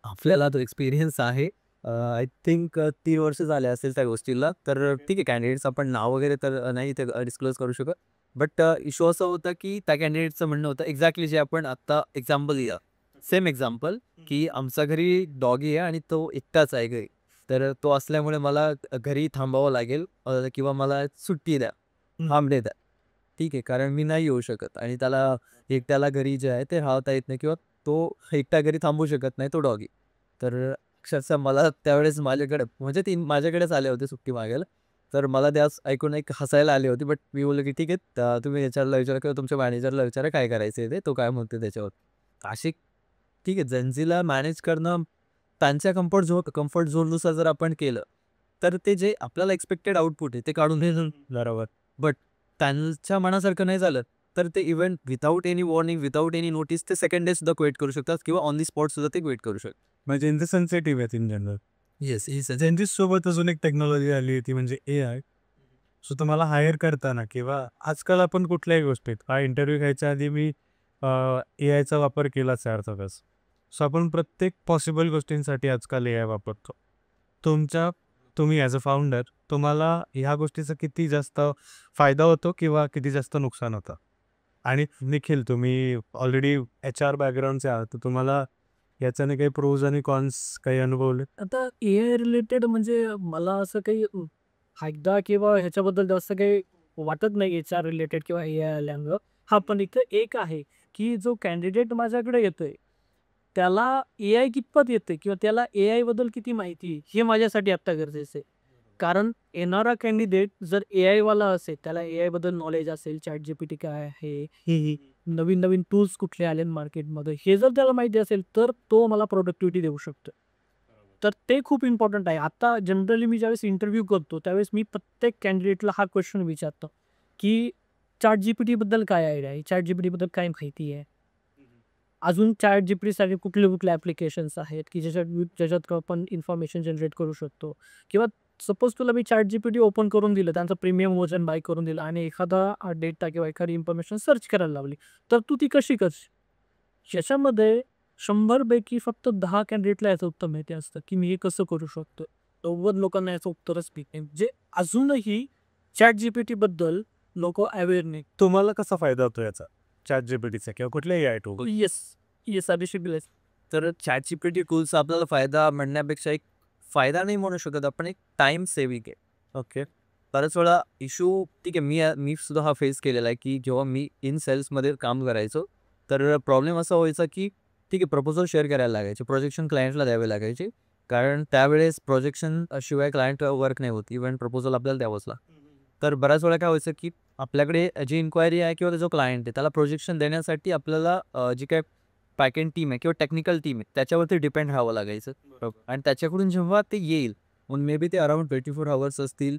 आपल्याला तो एक्सपिरियन्स आहे. आय थिंक 3 वर्ष झाले असेल त्या गोष्टीला. तर ठीक आहे, कॅन्डिडेट्स आपण नाव वगैरे तर नाही ते डिस्क्लोज करू शकत. बट इश्यू असं होता की त्या कॅन्डिडेटचं म्हणणं होतं एक्झॅक्टली जे आपण आता एक्झाम्पल लिहा, सेम एक्झाम्पल, की आमच्या घरी डॉगी आहे आणि तो एकटाच आहे घरी. तर तो असल्यामुळे मला घरी थांबावं लागेल किंवा मला सुट्टी द्या, हाल्फ डे द्या. ठीक आहे, कारण मी नाही येऊ शकत आणि त्याला एकट्याला घरी जे आहे ते राहता येत नाही किंवा तो एकटा घरी थांबू शकत नाही तो डॉगी. तर अक्षरशः मला त्यावेळेस माझ्याकडे म्हणजे ती माझ्याकडेच आले होते सुट्टी मागायला. तर मला त्यास ऐकून एक हसायला आली होती. बट मी बोललो की ठीक आहे, तुम्ही एचआरला विचारा किंवा तुमच्या मॅनेजरला विचारा काय करायचं आहे ते, तो काय म्हणतो त्याच्यावर. अशी ठीक आहे, जनजीला मॅनेज करणं त्यांच्या कम्फर्ट झोननुसार जर आपण केलं, तर ते जे आपल्याला एक्सपेक्टेड आउटपुट आहे ते काढून देणं. बरोबर. बट त्यांच्या मनासारखं नाही झालं, तर ते even without any warning, without any notice ते सेकंड डे सुद्धा क्विट करू शकतात किंवा ऑन दी स्पॉट सुद्धा ते क्विट करू शकतात. म्हणजे जेनझी सेन्सिटिव्ह आहेत इन जनरल. येस, जेनझीस सोबत अजून एक टेक्नॉलॉजी आली आहे ती म्हणजे AI. सो तुम्हाला हायर करताना किंवा आजकाल आपण कुठल्याही गोष्टीत हा इंटरव्ह्यू घ्यायच्या आधी मी AIचा वापर केलाच आहे अर्थातच. सो आपण प्रत्येक पॉसिबल गोष्टींसाठी आजकाल AI वापरतो. तुम्ही ॲज अ फाउंडर तुम्हाला ह्या गोष्टीचा किती जास्त फायदा होतो किंवा किती जास्त नुकसान होतं? आणि निखिल, तुम्ही ऑलरेडी HR बॅकग्राऊंडचे आहात, तर तुम्हाला याच्याने काही प्रोज आणि कॉन्स काही अनुभवले? आता AI रिलेटेड म्हणजे मला असं काही फायदा किंवा ह्याच्याबद्दल जास्त काही वाटत नाही HR रिलेटेड किंवा AI आल्यामुळं. हां, पण इथं एक आहे, की जो कॅन्डिडेट माझ्याकडे येतोय, त्याला AI कितपत येते किंवा त्याला AI बद्दल किती माहिती आहे, हे माझ्यासाठी आत्ता गरजेचं आहे. कारण येणारा कॅन्डिडेट जर AI वाला असेल, त्याला AI बद्दल नॉलेज असेल, ChatGPT काय आहे, नवीन-नवीन टूल्स कुठले आले मार्केटमध्ये, हे जर त्याला माहिती असेल, तर तो मला प्रॉडक्टिव्हिटी देऊ शकतो. तर ते खूप इम्पॉर्टंट आहे. आता जनरली मी ज्यावेळेस इंटरव्ह्यू करतो, त्यावेळेस मी प्रत्येक कॅन्डिडेटला हा क्वेश्चन विचारतो, की ChatGPT बद्दल काय आयडिया आहे? ChatGPT बद्दल काय माहिती आहे? अजून ChatGPTसाठी कुठले ॲप्लिकेशन्स आहेत, की ज्याच्यात आपण इन्फॉर्मेशन जनरेट करू शकतो किंवा सपोज तुला मी ChatGPT ओपन करून दिलं, त्यांचं प्रीमियम व्हर्जन बाय करून दिलं आणि एखादा डेटा किंवा एखादी इन्फॉर्मेशन सर्च करायला लावली, तर तू ती कशी करशील? याच्यामध्ये 100 पैकी फक्त 10 कॅन्डिडेटला याचं उत्तर माहिती असतं, की मी हे कसं करू शकतो. 90 लोकांना याचं उत्तरच माहीत नाही. म्हणजे अजूनही ChatGPT बद्दल लोकं अवेअर नाही. तुम्हाला कसा फायदा होतो याचा ChatGPTचा किंवा कुठल्याही AI टूल? येस अभिषेक बिलेस. तर ChatGPT टूल्सचा आपल्याला फायदा म्हणण्यापेक्षा एक फायदा नाही म्हणू शकत आपण, एक टाईम सेव्हिंग आहे. ओके. बऱ्याच वेळा इश्यू ठीक आहे, मी सुद्धा हा फेस केलेला आहे, की जेव्हा मी इन सेल्समध्ये काम करायचो, तर प्रॉब्लेम असा व्हायचा की ठीक आहे, प्रपोजल शेअर करायला लागायचे, प्रोजेक्शन क्लायंटला द्यावे लागायचे. कारण त्यावेळेस प्रोजेक्शन शिवाय क्लायंट वर्क नाही होत, इव्हन प्रपोजल आपल्याला द्यावंच लागतं. तर बऱ्याच वेळा काय व्हायचं की आपल्याकडे जी इन्क्वायरी आहे किंवा जो क्लायंट आहे त्याला प्रोजेक्शन देण्यासाठी आपल्याला जी काय बॅकएंड टीम आहे किंवा टेक्निकल टीम आहे त्याच्यावरती डिपेंड राहावं लागायचं. आणि त्याच्याकडून जेव्हा ते येईल, मग मे बी ते अराउंड 24 अवर्स असतील,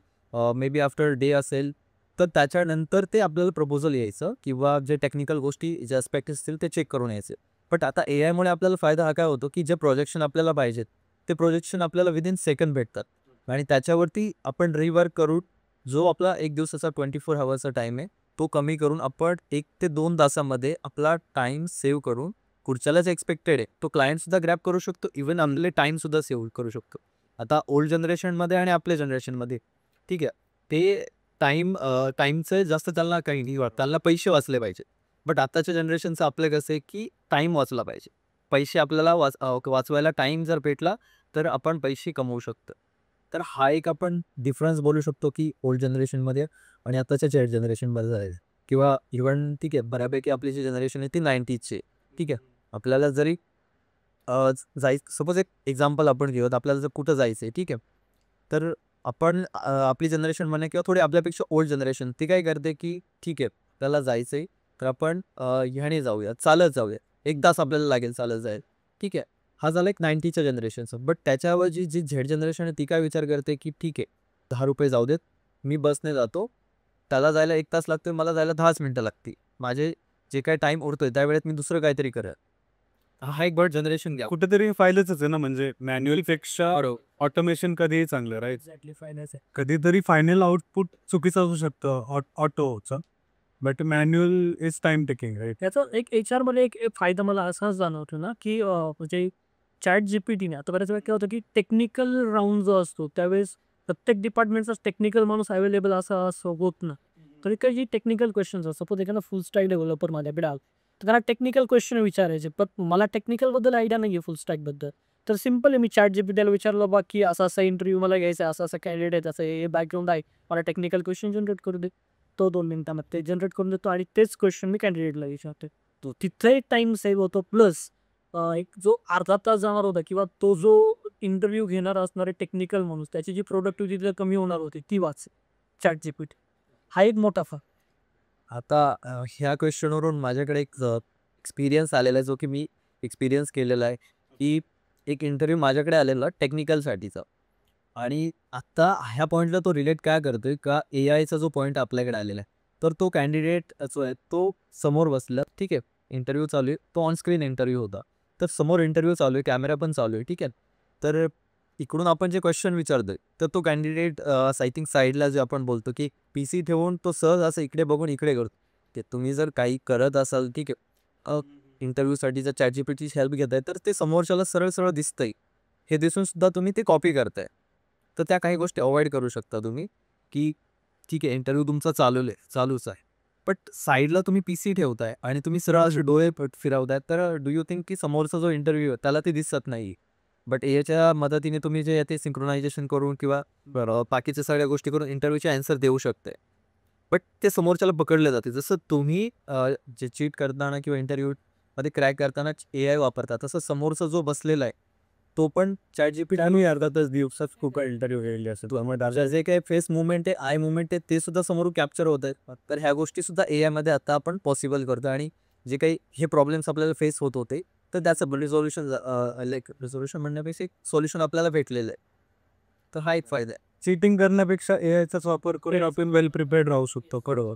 मे बी आफ्टर डे असेल, तर त्याच्यानंतर ते आपल्याला प्रपोजल यायचं किंवा जे टेक्निकल गोष्टी जे ॲस्पेक्ट असतील ते चेक करून यायचे. बट आता AIमुळे आपल्याला फायदा हा काय होतो, की जे प्रोजेक्शन आपल्याला पाहिजेत ते प्रोजेक्शन आपल्याला विदिन सेकंड भेटतात आणि त्याच्यावरती आपण रिवर्क करून जो आपला 1 दिवसाचा 24 अवर्सचा टाईम आहे, तो कमी करून आपण 1 ते 2 तासामध्ये आपला टाईम सेव्ह करून पुढच्याला जे एक्सपेक्टेड आहे, तो क्लायंटसुद्धा ग्रॅब करू शकतो. इव्हन आपले टाईमसुद्धा सेव्ह करू शकतो. आता ओल्ड जनरेशनमध्ये आणि आपल्या जनरेशनमध्ये ठीक आहे, ते टाईमचं जास्त त्यांना काही नाही वाटत, त्यांना पैसे वाचले पाहिजे. बट आताच्या जनरेशनचं आपलं कसं आहे, की टाईम वाचला पाहिजे. पैसे आपल्याला वाचवायला टाईम जर भेटला, तर आपण पैसे कमवू शकतो. तर हा एक आपण डिफरन्स बोलू शकतो, की ओल्ड जनरेशनमध्ये आणि आताच्या जेड जनरेशनमध्ये आहे किंवा इव्हन ठीक आहे, बऱ्यापैकी आपली जी जनरेशन आहे ती 90sची आहे. ठीक आहे, आपल्याला जरी सपोज एक एक्झाम्पल आपण घेऊयात, आपल्याला जर कुठं जायचं आहे, ठीक आहे, तर आपण आपली जनरेशन म्हणा किंवा थोडी आपल्यापेक्षा ओल्ड जनरेशन ती काय करते, की ठीक आहे, त्याला जायचं आहे, तर आपण ह्याने जाऊया, चालत जाऊया, 1 तास आपल्याला लागेल चालत जायला. ठीक आहे, हा झाला एक 90च्या जनरेशनचा. बट त्याच्यावर जी झेड जनरेशन आहे ती काय विचार करते, की ठीक आहे, ₹10 जाऊ देत, मी बसने जातो, त्याला जायला 1 तास लागतोय, मला जायला 10च मिनिटं लागतील. माझे जे काही टाईम उरतोय त्यावेळेत मी दुसरं काहीतरी करेल. हा एक बर्ड जनरेशन गॅप. कुठेतरी फायदाच आहे ना, म्हणजे मॅन्युअल पेक्षा बरोबर. ऑटोमेशन कधीही चांगलं, राईट? एक्झॅक्टली फायनान्स आहे. कधीतरी फायनल आउटपुट चुकीचं असू शकतं ऑटोचं, but manual is time taking, right? त्याचा एक HR मध्ये एक एक फायदा मला असाच जाणवतो ना, की म्हणजे चॅट जीपीटीने आता बऱ्याच वेळा काय होतं, की टेक्निकल राउंड जो असतो त्यावेळेस प्रत्येक डिपार्टमेंटचा टेक्निकल माणूस अवेलेबल असं होत ना. तर काही जी टेक्निकल क्वेश्चन्स असतात, सपोज एखादा फुल स्टॅक डेव्हलपर माझ्याकडे आला, तर त्याला टेक्निकल क्वेश्चन विचारायचे, पण मला टेक्निकलबद्दल आयडिया नाही आहे फुल स्टॅकबद्दल. तर सिम्पल आहे, मी चॅट जीपीटीला विचारलं बा, की असा इंटरव्ह्यू मला घ्यायचा आहे, असा कॅन्डिडेट असं हे बॅकग्राऊंड आहे, मला टेक्निकल क्वेश्चन जनरेट करू दे. तो 2 मिनिटामध्ये ते जनरेट करून देतो आणि तेच क्वेश्चन मी कॅन्डिडेटला विचारते. तो तिथे टाईम सेव्ह होतो, प्लस एक जो अर्धा तास जाणार होता किंवा तो जो इंटरव्ह्यू घेणार असणारे टेक्निकल माणूस त्याची जी प्रोडक्टिव्हिटी कमी होणार होती ती वाचते चॅट जीपीटी. हा एक मोठा फरक. आता ह्या क्वेश्चनवरून माझ्याकडे एक एक्सपिरियन्स आलेला आहे, जो की मी एक्सपिरियन्स केलेला आहे, की एक इंटरव्ह्यू माझ्याकडे आलेला टेक्निकलसाठीचा. आणि आत्ता ह्या पॉईंटला तो रिलेट काय करतोय का, AIचा जो पॉईंट आपल्याकडे आलेला आहे, तर तो कॅन्डिडेट जो आहे तो समोर बसला, ठीक आहे, इंटरव्ह्यू चालू आहे, तो ऑन स्क्रीन इंटरव्ह्यू होता, तर समोर इंटरव्ह्यू चालू आहे, कॅमेरा पण चालू आहे, ठीक आहे. तर इकडून आपण जे क्वेश्चन विचारतोय, तर तो कॅन्डिडेट आय थिंक साईडला जे आपण बोलतो, की PC ठेवून तो सहज असं इकडे बघून इकडे करतो. की तुम्ही जर काही करत असाल, ठीक आहे, इंटरव्ह्यूसाठी जर चॅट जीपीटीची हेल्प घेताय, तर ते समोरच्याला सरळ सरळ दिसतंय, हे दिसून सुद्धा तुम्ही ते कॉपी करताय. तर त्या काही गोष्टी अवॉइड करू शकता तुम्ही, की ठीक आहे, इंटरव्ह्यू तुमचा चालूच आहे, बट साईडला तुम्ही PC ठेवताय आणि तुम्ही सरळ असे डोळे फिरवताय, तर डू यू थिंक की समोरचा जो इंटरव्ह्यू आहे त्याला ते दिसत नाही. बट याच्या मदतीने तुम्ही जे ते सिंक्रोनायझेशन करून किंवा बाकीच्या सगळ्या गोष्टी करून इंटरव्ह्यूचे आन्सर देऊ शकते. बट ते समोरच्याला पकडले जाते. जसं तुम्ही जे चीट करताना किंवा इंटरव्ह्यूमध्ये क्रॅक करताना AI वापरता, तसं समोरचा जो बसलेला आहे तो पण चॅट जीपीटी आम्ही अर्धा तास दिवसात खूप इंटरव्ह्यू घेतले असेल, त्यामुळे जे काही फेस मुवमेंट आहे, आय मुवमेंट आहे, ते सुद्धा समोरून कॅप्चर होत आहेत. तर ह्या गोष्टी सुद्धा AI मध्ये आता आपण पॉसिबल करतो आणि जे काही हे प्रॉब्लेम्स आपल्याला फेस होत होते, तर त्याचं रिझोल्युशन रिझोल्युशन म्हणण्यापेक्षा एक सोल्युशन आपल्याला भेटलेलं आहे. तर हा एक फायदा आहे. चीटिंग करण्यापेक्षा AIचाच वापर करून आपण वेल प्रिपेअर्ड राहू शकतो. बरोबर.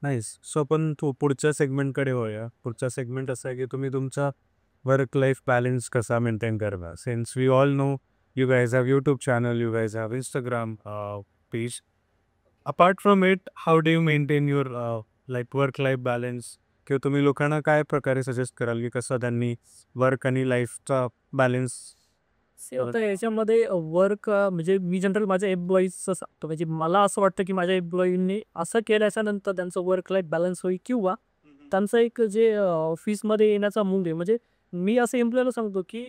नाईस. सो आपण पुढच्या सेगमेंटकडे वळूया. पुढचा सेगमेंट असा आहे, की तुम्ही तुमचा वर्क लाईफ बॅलन्स कसा मेंटेन करता. Since we all know you guys have YouTube channel, you guys have Instagram page. Apart from it, how do you maintain your like work life balance, किंवा तुम्ही लोकांना काय प्रकारे सजेस्ट कराल, की कसं त्यांनी वर्क आणि लाईफचा बॅलन्स? आता याच्यामध्ये वर्क म्हणजे मी जनरल माझ्या एम्प्लॉईजचं सांगतो. म्हणजे मला असं वाटतं, की माझ्या एम्प्लॉईंनी असं केल्याच्यानंतर त्यांचं वर्क लाईफ बॅलन्स होईल किंवा त्यांचं एक जे ऑफिसमध्ये येण्याचा मूड आहे. म्हणजे मी असं एम्प्लॉईला सांगतो, की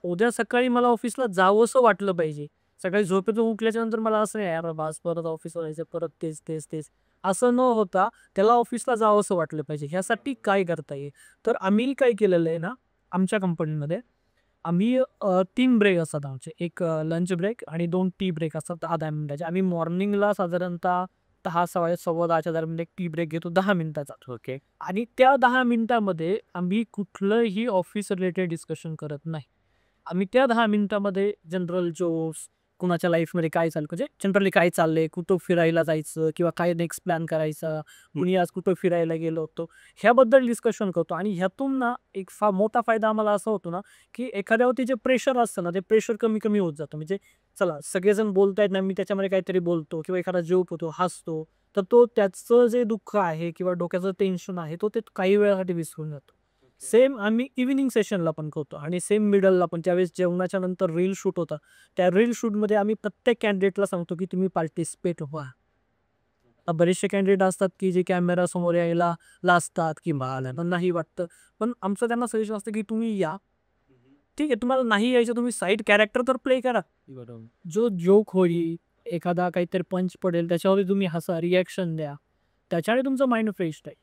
उद्या सकाळी मला ऑफिसला जावंसं वाटलं पाहिजे. सकाळी झोपेतून उठल्याच्यानंतर मला असं नाही, "यार आज परत ऑफिसला जायचं, परत तेच." असं न होता त्याला ऑफिसला जावंसं वाटलं पाहिजे. ह्यासाठी काय करता येईल? तर आम्ही काय केलेलं आहे ना, आमच्या कंपनीमध्ये आम्ही 3 ब्रेक असतात आमचे. एक लंच ब्रेक आणि 2 टी ब्रेक असतात 10-10 मिनिटाचे. आम्ही मॉर्निंगला साधारणतः 10 सव्वा 10च्या दरम्यान एक टी ब्रेक घेतो 10 मिनिटाचा. ओके. आणि त्या 10 मिनिटामध्ये आम्ही कुठलंही ऑफिस रिलेटेड डिस्कशन करत नाही. आम्ही त्या 10 मिनिटामध्ये जनरल जोक्स, कुणाच्या लाईफमध्ये काय चाललं म्हणजे जनरली काय चाललंय, कुठं फिरायला जायचं किंवा काय नेक्स्ट प्लॅन करायचा, कुणी आज कुठं फिरायला गेलो होतो, ह्याबद्दल डिस्कशन करतो. आणि ह्यातून ना एक फार मोठा फायदा आम्हाला असा होतो ना, की एखाद्यावरती जे प्रेशर असतं ना, ते प्रेशर कमी होत जातं. म्हणजे चला सगळेजण बोलतायत ना, मी त्याच्यामध्ये काहीतरी बोलतो किंवा एखादा जोक होतो, हसतो, तर तो त्याचं जे दुःख आहे किंवा डोक्याचं टेन्शन आहे, तो ते काही वेळासाठी विसरून जातो. सेम आम्ही इव्हिनिंग सेशनला पण करतो आणि सेम मिडलला पण ज्यावेळेस जेवणाच्या नंतर रील शूट होता, त्या रील शूटमध्ये आम्ही प्रत्येक कॅन्डिडेटला सांगतो, की तुम्ही पार्टिसिपेट व्हा. बरेचसे कॅन्डिडेट असतात, की जे कॅमेरा समोर यायला लाजतात किंवा नाही वाटतं. पण आमचं त्यांना सजेशन असतं, की तुम्ही या. ठीक आहे, तुम्हाला नाही यायचं, तुम्ही साईड कॅरेक्टर तर प्ले करा. बरोबर. जो जोक होईल, एखादा काहीतरी पंच पडेल, त्याच्यावरती तुम्ही हसा, रिॲक्शन द्या. त्याच्याने तुमचं माइंड फ्रेश राहील.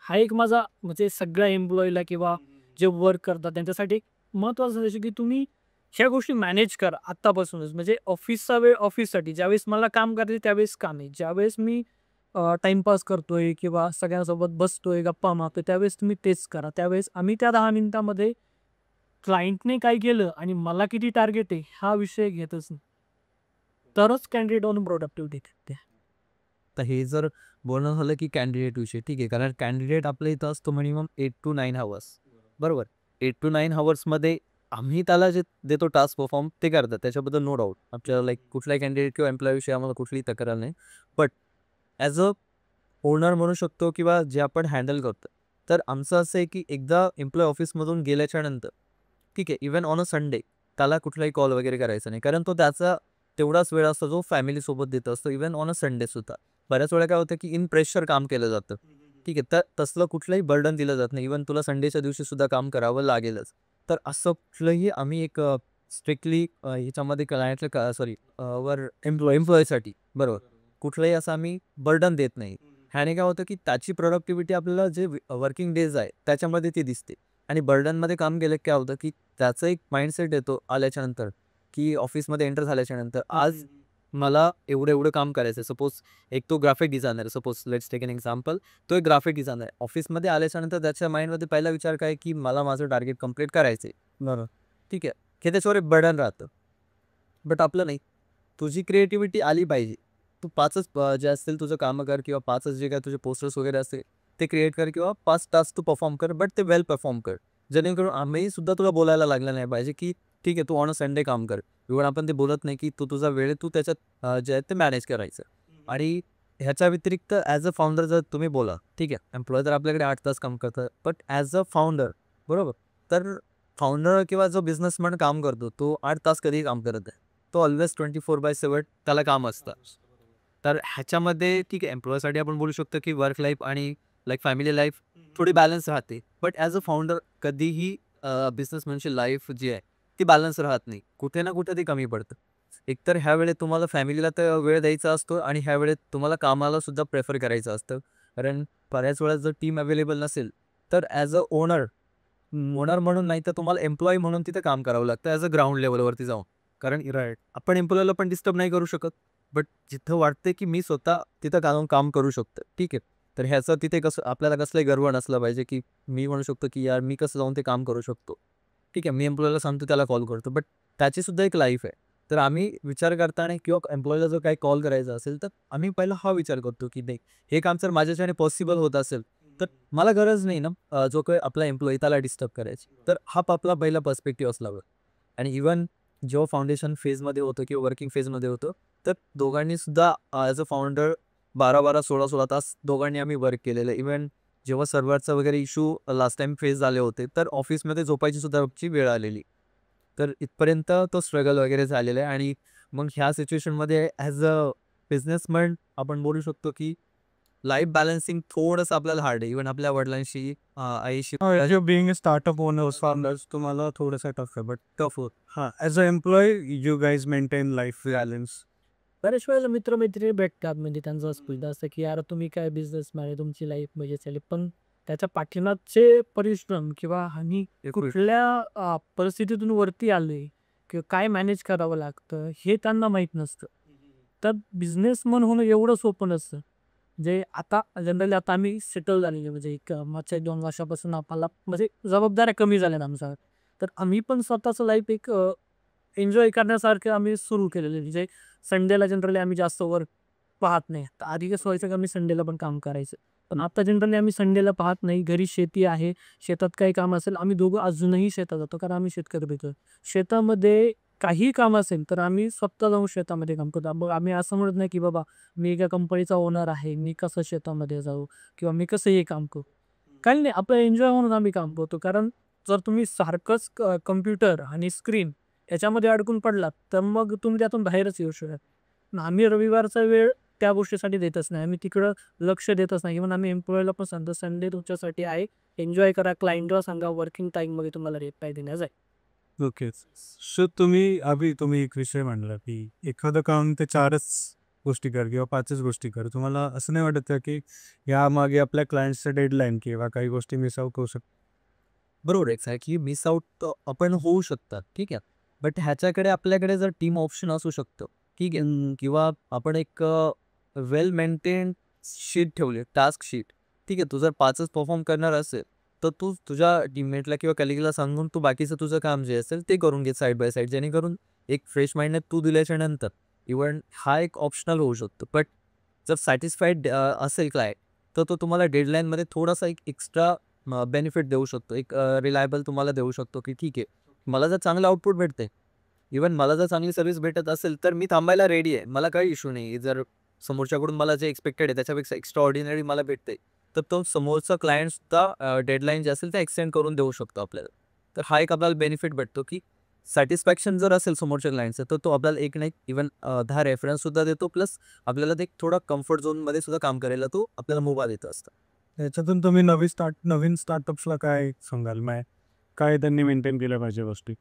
हा एक माझा म्हणजे सगळ्या एम्प्लॉईला किंवा जे वर्क करतात त्यांच्यासाठी एक महत्त्वाचं सजेशन, की तुम्ही ह्या गोष्टी मॅनेज करा आत्तापासूनच. म्हणजे ऑफिसचा वेळ ऑफिससाठी, ज्यावेळेस मला काम करायचं त्यावेळेस काम आहे. ज्यावेळेस मी टाईमपास करतोय किंवा सगळ्यांसोबत बसतोय, गप्पा मारतोय, त्यावेळेस तुम्ही तेच करा. त्यावेळेस आम्ही त्या 10 मिनिटामध्ये क्लायंटने काय केलं आणि मला किती टार्गेट आहे हा विषय घेतच नाही. तरच कॅन्डिडेट प्रोडक्टिव्हिटी देते. तर हे जर बोलणं झालं की कॅन्डिडेट विषयी, ठीक आहे, कारण कॅन्डिडेट आपल्या इथं असतो मिनिमम 8 to 9 हवर्स, बरोबर. 8 to 9 हवर्समध्ये आम्ही त्याला जे देतो टास्क परफॉर्म ते करतात, त्याच्याबद्दल नो डाऊट. आपल्याला लाईक कुठलाही कॅन्डिडेट किंवा एम्प्लॉय विषयी आम्हाला कुठलीही तक्रार नाही. बट ॲज अ ओनर म्हणू शकतो किंवा जे आपण हँडल करतो, तर आमचं असं आहे की एकदा एम्प्लॉय ऑफिसमधून गेल्याच्या नंतर, ठीक आहे, इवन ऑन अ संडे त्याला कुठलाही कॉल वगैरे करायचा नाही, कारण तो त्याचा तेवढाच वेळ असतो जो फॅमिलीसोबत देत असतो, इवन ऑन अ संडे सुद्धा. बऱ्याच वेळा काय होतं की इन प्रेशर काम केलं जातं, ठीक आहे, तर तसलं कुठलंही बर्डन दिलं जात नाही. इवन तुला संडेच्या दिवशी सुद्धा काम करावं लागेलच. तर असं कुठलंही आम्ही एक स्ट्रिक्टली ह्याच्यामध्ये क्लायंटला वर एम्प्लॉयसाठी, बरोबर, कुठलंही असं आम्ही बर्डन देत नाही. ह्याने काय होतं की त्याची प्रोडक्टिव्हिटी आपल्याला जे वर्किंग डेज आहे त्याच्यामध्ये ती दिसते. आणि बर्डनमध्ये काम केलं काय होतं की त्याचा एक माइंडसेट येतो आल्याच्या नंतर, की ऑफिसमध्ये एंटर झाल्याच्या नंतर आज मला एवढं एवढं काम करायचं आहे. सपोज एक तो graphic designer, suppose let's take an example, तो एक ग्राफिक डिझायनर आहे. ऑफिसमध्ये आल्याच्या नंतर त्याच्या माइंडमध्ये पहिला विचार काय की मला माझं टार्गेट कंप्लीट करायचं आहे, बरोबर. ठीक आहे, हे त्याच्यावर एक बर्डन राहतं. बट आपलं नाही, तुझी क्रिएटिव्हिटी आली पाहिजे. तू 5च जे असतील तुझं कामं कर किंवा 5च जे काय तुझे पोस्टर्स वगैरे असतील ते क्रिएट कर किंवा 5 टास्क तू परफॉर्म कर, बट ते वेल परफॉर्म कर. जेणेकरून आम्ही सुद्धा तुला बोलायला लागलं नाही पाहिजे की ठीक आहे, तू ऑन अ संडे काम कर. इव्हन आपण ते बोलत नाही की तू तुझा वेळ तू त्याच्यात जे आहे ते मॅनेज करायचं. आणि ह्याच्या व्यतिरिक्त ॲज अ फाउंडर जर तुम्ही बोला, ठीक आहे, एम्प्लॉय तर आपल्याकडे 8 तास काम करतात, बट ॲज अ फाउंडर, बरोबर, तर फाउंडर किंवा जो बिझनेसमॅन काम करतो तो 8 तास कधीही काम करत आहे. तो ऑलवेज 24/7 त्याला काम असतं. तर ह्याच्यामध्ये ठीक आहे, एम्प्लॉयसाठी आपण बोलू शकतो की वर्क लाईफ आणि लाईक फॅमिली लाईफ थोडी बॅलन्स राहते. बट ॲज अ फाउंडर कधीही बिझनेसमॅनची लाईफ जी आहे ती बॅलन्स राहत नाही. कुठे ना कुठे ती कमी पडतं. एकतर ह्या वेळेत तुम्हाला फॅमिलीला तर वेळ द्यायचा असतो आणि ह्या वेळेत तुम्हाला कामाला सुद्धा प्रेफर करायचं असतं. कारण बऱ्याच वेळा जर टीम अवेलेबल नसेल तर ॲज अ ओनर म्हणून नाही तर तुम्हाला एम्प्लॉई म्हणून तिथे काम करावं लागतं ॲज अ ग्राउंड लेवलवरती जाऊन. कारण राईट. आपण एम्प्लॉयला पण डिस्टर्ब नाही करू शकत. बट जिथं वाटते की मी स्वतः तिथं जाऊन काम करू शकतो, ठीक आहे. तर ह्याचं तिथे कसं आपल्याला कसलाही गर्व नसला पाहिजे की मी म्हणू शकतो की यार मी कसं जाऊन ते काम करू शकतो. ठीक आहे, मी एम्प्लॉयला सांगतो त्याला कॉल करतो, बट त्याची सुद्धा एक लाईफ आहे. तर आम्ही विचार करताना किंवा एम्प्लॉयला जर काही कॉल करायचा असेल तर आम्ही पहिला हा विचार करतो की नाही, हे काम जर माझ्याच्याने पॉसिबल होत असेल तर मला गरज नाही ना जो काही आपला एम्प्लॉई त्याला डिस्टर्ब करायची. तर हा आपला पहिला पर्स्पेक्टिव्ह असला पाहिजे. आणि इवन जेव्हा फाउंडेशन फेजमध्ये होतं किंवा वर्किंग फेजमध्ये होतं तर दोघांनी सुद्धा ॲज अ फाउंडर 12-12, 16-16 तास दोघांनी आम्ही वर्क केलेलं. इवन जेव्हा सर्व्हरचा वगैरे इश्यू लास्ट टाइम फेस झाले होते तर ऑफिसमध्ये झोपायची सुद्धा आमची वेळ आलेली. तर इथपर्यंत तो स्ट्रगल वगैरे झालेला आहे. आणि मग ह्या सिच्युएशनमध्ये ॲज अ बिझनेसमॅन आपण बोलू शकतो की लाईफ बॅलन्सिंग थोडंसं आपल्याला हार्ड आहे. इव्हन आपल्या वडिलांशी आईशी as a being a startup owners, founders तुम्हाला थोडंसं टफ आहे. बट टफ होत. हां, as a employ you guys maintain life balance. बऱ्याच वेळेला मित्र-मैत्रिणी भेटतात, म्हणजे त्यांचं असं असतं की यार तुम्ही काय बिझनेसमॅन आहे, तुमची लाईफ म्हणजे चालेल. पण त्याच्या पाठीमागचे परिश्रम किंवा आम्ही कुठल्या परिस्थितीतून वरती आलोय किंवा काय मॅनेज करावं लागतं हे त्यांना माहीत नसतं. तर बिझनेसमन होणं एवढं सोपं नसतं. म्हणजे आता जनरली आता आम्ही सेटल झालेलो, म्हणजे एक मागच्या 2 वर्षापासून आम्हाला म्हणजे जबाबदाऱ्या कमी झाल्यात आमच्या. तर आम्ही पण स्वतःचं लाईफ एक एन्जॉय करण्यासारखं आम्ही सुरू केलेलं आहे. म्हणजे संडेला जनरली आम्ही जास्त वर्क पाहत नाही. तर आधी कसं व्हायचं की आम्ही संडेला पण काम करायचं. पण आता जनरली आम्ही संडेला पाहत नाही. घरी शेती आहे, शेतात काही काम असेल, आम्ही दोघं अजूनही शेतात जातो कारण आम्ही शेतकरी मित्र. शेतामध्ये काहीही काम असेल तर आम्ही स्वतः जाऊन शेतामध्ये काम करतो. मग आम्ही असं म्हणत नाही की बाबा मी एका कंपनीचा ओनर आहे, मी कसं शेतामध्ये जाऊ किंवा मी कसं हे काम करू. काही नाही, आपलं एन्जॉय म्हणून आम्ही काम करतो. कारण जर तुम्ही सारखंच कॉम्प्युटर आणि स्क्रीन याच्यामध्ये अडकून पडलात तर मग तुम्ही त्यातून बाहेरच येऊ शकत. पण आम्ही रविवारचा वेळ त्या गोष्टीसाठी देतच नाही. आम्ही तिकडं लक्ष देतच नाही. इव्हन आम्ही एम्प्लॉयला पण सांगतो संडे तुमच्यासाठी आहे, एन्जॉय करा. क्लायंटला सांगा वर्किंग टाईममध्ये तुम्हाला रिप्लाय देण्याचा आहे. ओके. सो तुम्ही एक विषय मांडला की एखादं काम ते 4च गोष्टी कर किंवा 5च गोष्टी कर. तुम्हाला असं नाही वाटत का की यामागे आपल्या क्लायंट्सचं डेडलाईन किंवा काही गोष्टी मिस आउट होऊ शकतात? बरोबर, एक्झॅक्टली मिस आउट आपण होऊ शकतात, ठीक आहे. बट ह्याच्याकडे आपल्याकडे जर टीम ऑप्शन असू शकतं, ठीक आहे, किंवा आपण एक वेल मेंटेन शीट ठेवली, टास्क शीट, ठीक आहे. तू जर 5च परफॉर्म करणार असेल तर तू तुझ्या टीममेटला किंवा कलिगला सांगून तू बाकीचं तुझं काम जे असेल ते करून घे साईड बाय साईड. जेणेकरून एक फ्रेश माइंडने तू दिल्याच्या नंतर इव्हन हा एक ऑप्शनल होऊ शकतो. बट जर सॅटिस्फाईड असेल क्लायंट, तर तो तुम्हाला डेडलाईनमध्ये थोडासा एक एक्स्ट्रा बेनिफिट देऊ शकतो. एक रिलायबल तुम्हाला देऊ शकतो, की ठीक आहे, मला जर चांगलं आउटपुट भेटतंय, इव्हन मला जर चांगली सर्व्हिस भेटत असेल, तर मी थांबायला रेडी आहे. मला काही इश्यू नाही. जर समोरच्याकडून मला जे एक्स्पेक्टेड आहे त्याच्यापेक्षा एक्स्ट्रा ऑर्डिनरी मला भेटतंय, तर तो समोरचा क्लायंटसुद्धा डेडलाईन जे असेल ते एक्सटेंड करून देऊ शकतो आपल्याला. तर हा एक आपल्याला बेनिफिट भेटतो, की सॅटिस्फॅक्शन जर असेल समोरच्या क्लायंटचं, तर तो आपल्याला एक नाही इव्हन 10 रेफरन्ससुद्धा देतो. प्लस आपल्याला ते एक थोडा कम्फर्ट झोनमध्ये सुद्धा काम करायला तो आपल्याला मुभा देत असतं. याच्यातून तुम्ही नवीन स्टार्टअप्सला काय सांगाल? काय त्यांनी मेंटेन केल्या पाहिजे गोष्टी?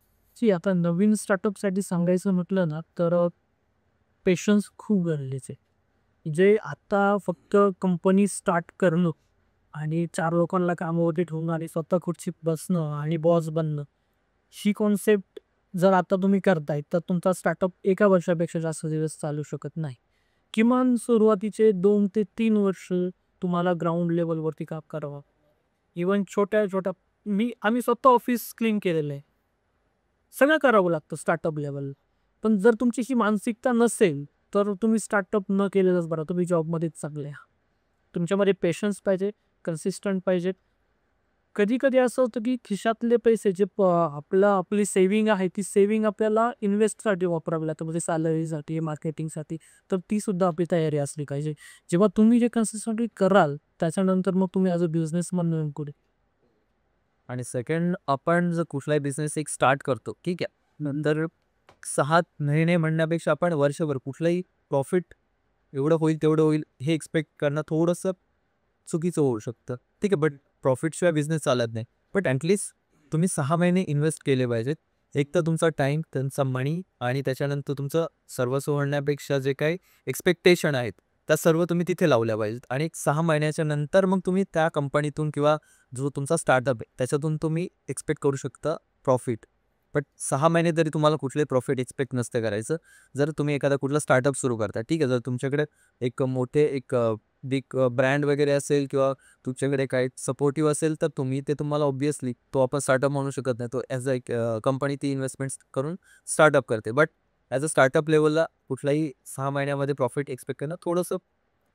आता नवीन स्टार्टअपसाठी सांगायचं म्हटलं ना, तर पेशन्स खूप गरजेचे आहे. जे आता फक्त कंपनी स्टार्ट करणं आणि 4 लोकांना कामावरती ठेवणं आणि स्वतः खुर्चीत बसणं आणि बॉस बनणं, ही कॉन्सेप्ट जर आता तुम्ही करताय, तर तुमचा स्टार्टअप 1 वर्षापेक्षा जास्त दिवस चालू शकत नाही. किमान सुरुवातीचे 2 ते 3 वर्ष तुम्हाला ग्राउंड लेव्हलवरती काम करावं. इव्हन छोट्या-छोट्या आम्ही स्वतः ऑफिस क्लीन केलेलं आहे. सगळं करावं लागतं स्टार्टअप लेव्हल. पण जर तुमची ही मानसिकता नसेल, तर तुम्ही स्टार्टअप न केलेलंच बरं. तुम्ही जॉबमध्येच चांगले आहात. तुमच्यामध्ये पेशन्स पाहिजे, कन्सिस्टंट पाहिजे. कधी-कधी असं होतं, की खिशातले पैसे जे आपली सेव्हिंग आहे, ती सेव्हिंग आपल्याला इन्व्हेस्टसाठी वापरावी लागते. म्हणजे सॅलरीसाठी, मार्केटिंगसाठी. तर ती सुद्धा आपली तयारी असली पाहिजे. जेव्हा तुम्ही जे कन्सिस्टंटली कराल, त्याच्यानंतर मग तुम्ही ॲज अ बिझनेसमन रन पुढे. आणि सेकंड, आपण जर कुठलाही बिझनेस एक स्टार्ट करतो, ठीक आहे. नंतर 6 महिने म्हणण्यापेक्षा आपण वर्षभर कुठलंही प्रॉफिट एवढं होईल, तेवढं होईल, हे एक्स्पेक्ट करणं थोडंसं चुकीचं होऊ शकतं. ठीक आहे, बट प्रॉफिटशिवाय बिझनेस चालत नाही. बट ॲटलीस्ट तुम्ही 6 महिने इन्व्हेस्ट केले पाहिजेत. एक तर तुमचा टाईम, त्यांचा मनी आणि त्याच्यानंतर तुमचं सर्वस्व म्हणण्यापेक्षा जे काही एक्स्पेक्टेशन आहेत, त्या सर्व तुम्ही तिथे लावल्या पाहिजेत. आणि एक 6 महिन्याच्या नंतर मग तुम्ही त्या कंपनीतून किंवा जो तुमचा स्टार्टअप आहे, त्याच्यातून तुम्ही एक्स्पेक्ट करू शकता प्रॉफिट. बट 6 महिने तरी तुम्हाला कुठले प्रॉफिट एक्स्पेक्ट नसतं करायचं. जर तुम्ही एखादा कुठला स्टार्टअप सुरू करता, ठीक आहे. जर तुमच्याकडे एक मोठे एक बिग ब्रँड वगैरे असेल किंवा तुमच्याकडे काही सपोर्टिव्ह असेल, तर तुम्हाला ऑब्व्हियसली तो आपण स्टार्टअप म्हणू शकत नाही. तो ॲज अ एक कंपनी ती इन्व्हेस्टमेंट्स करून स्टार्टअप करते. बट ॲज अ स्टार्टअप लेव्हलला कुठलाही 6 महिन्यामध्ये प्रॉफिट एक्स्पेक्ट करणं थोडंसं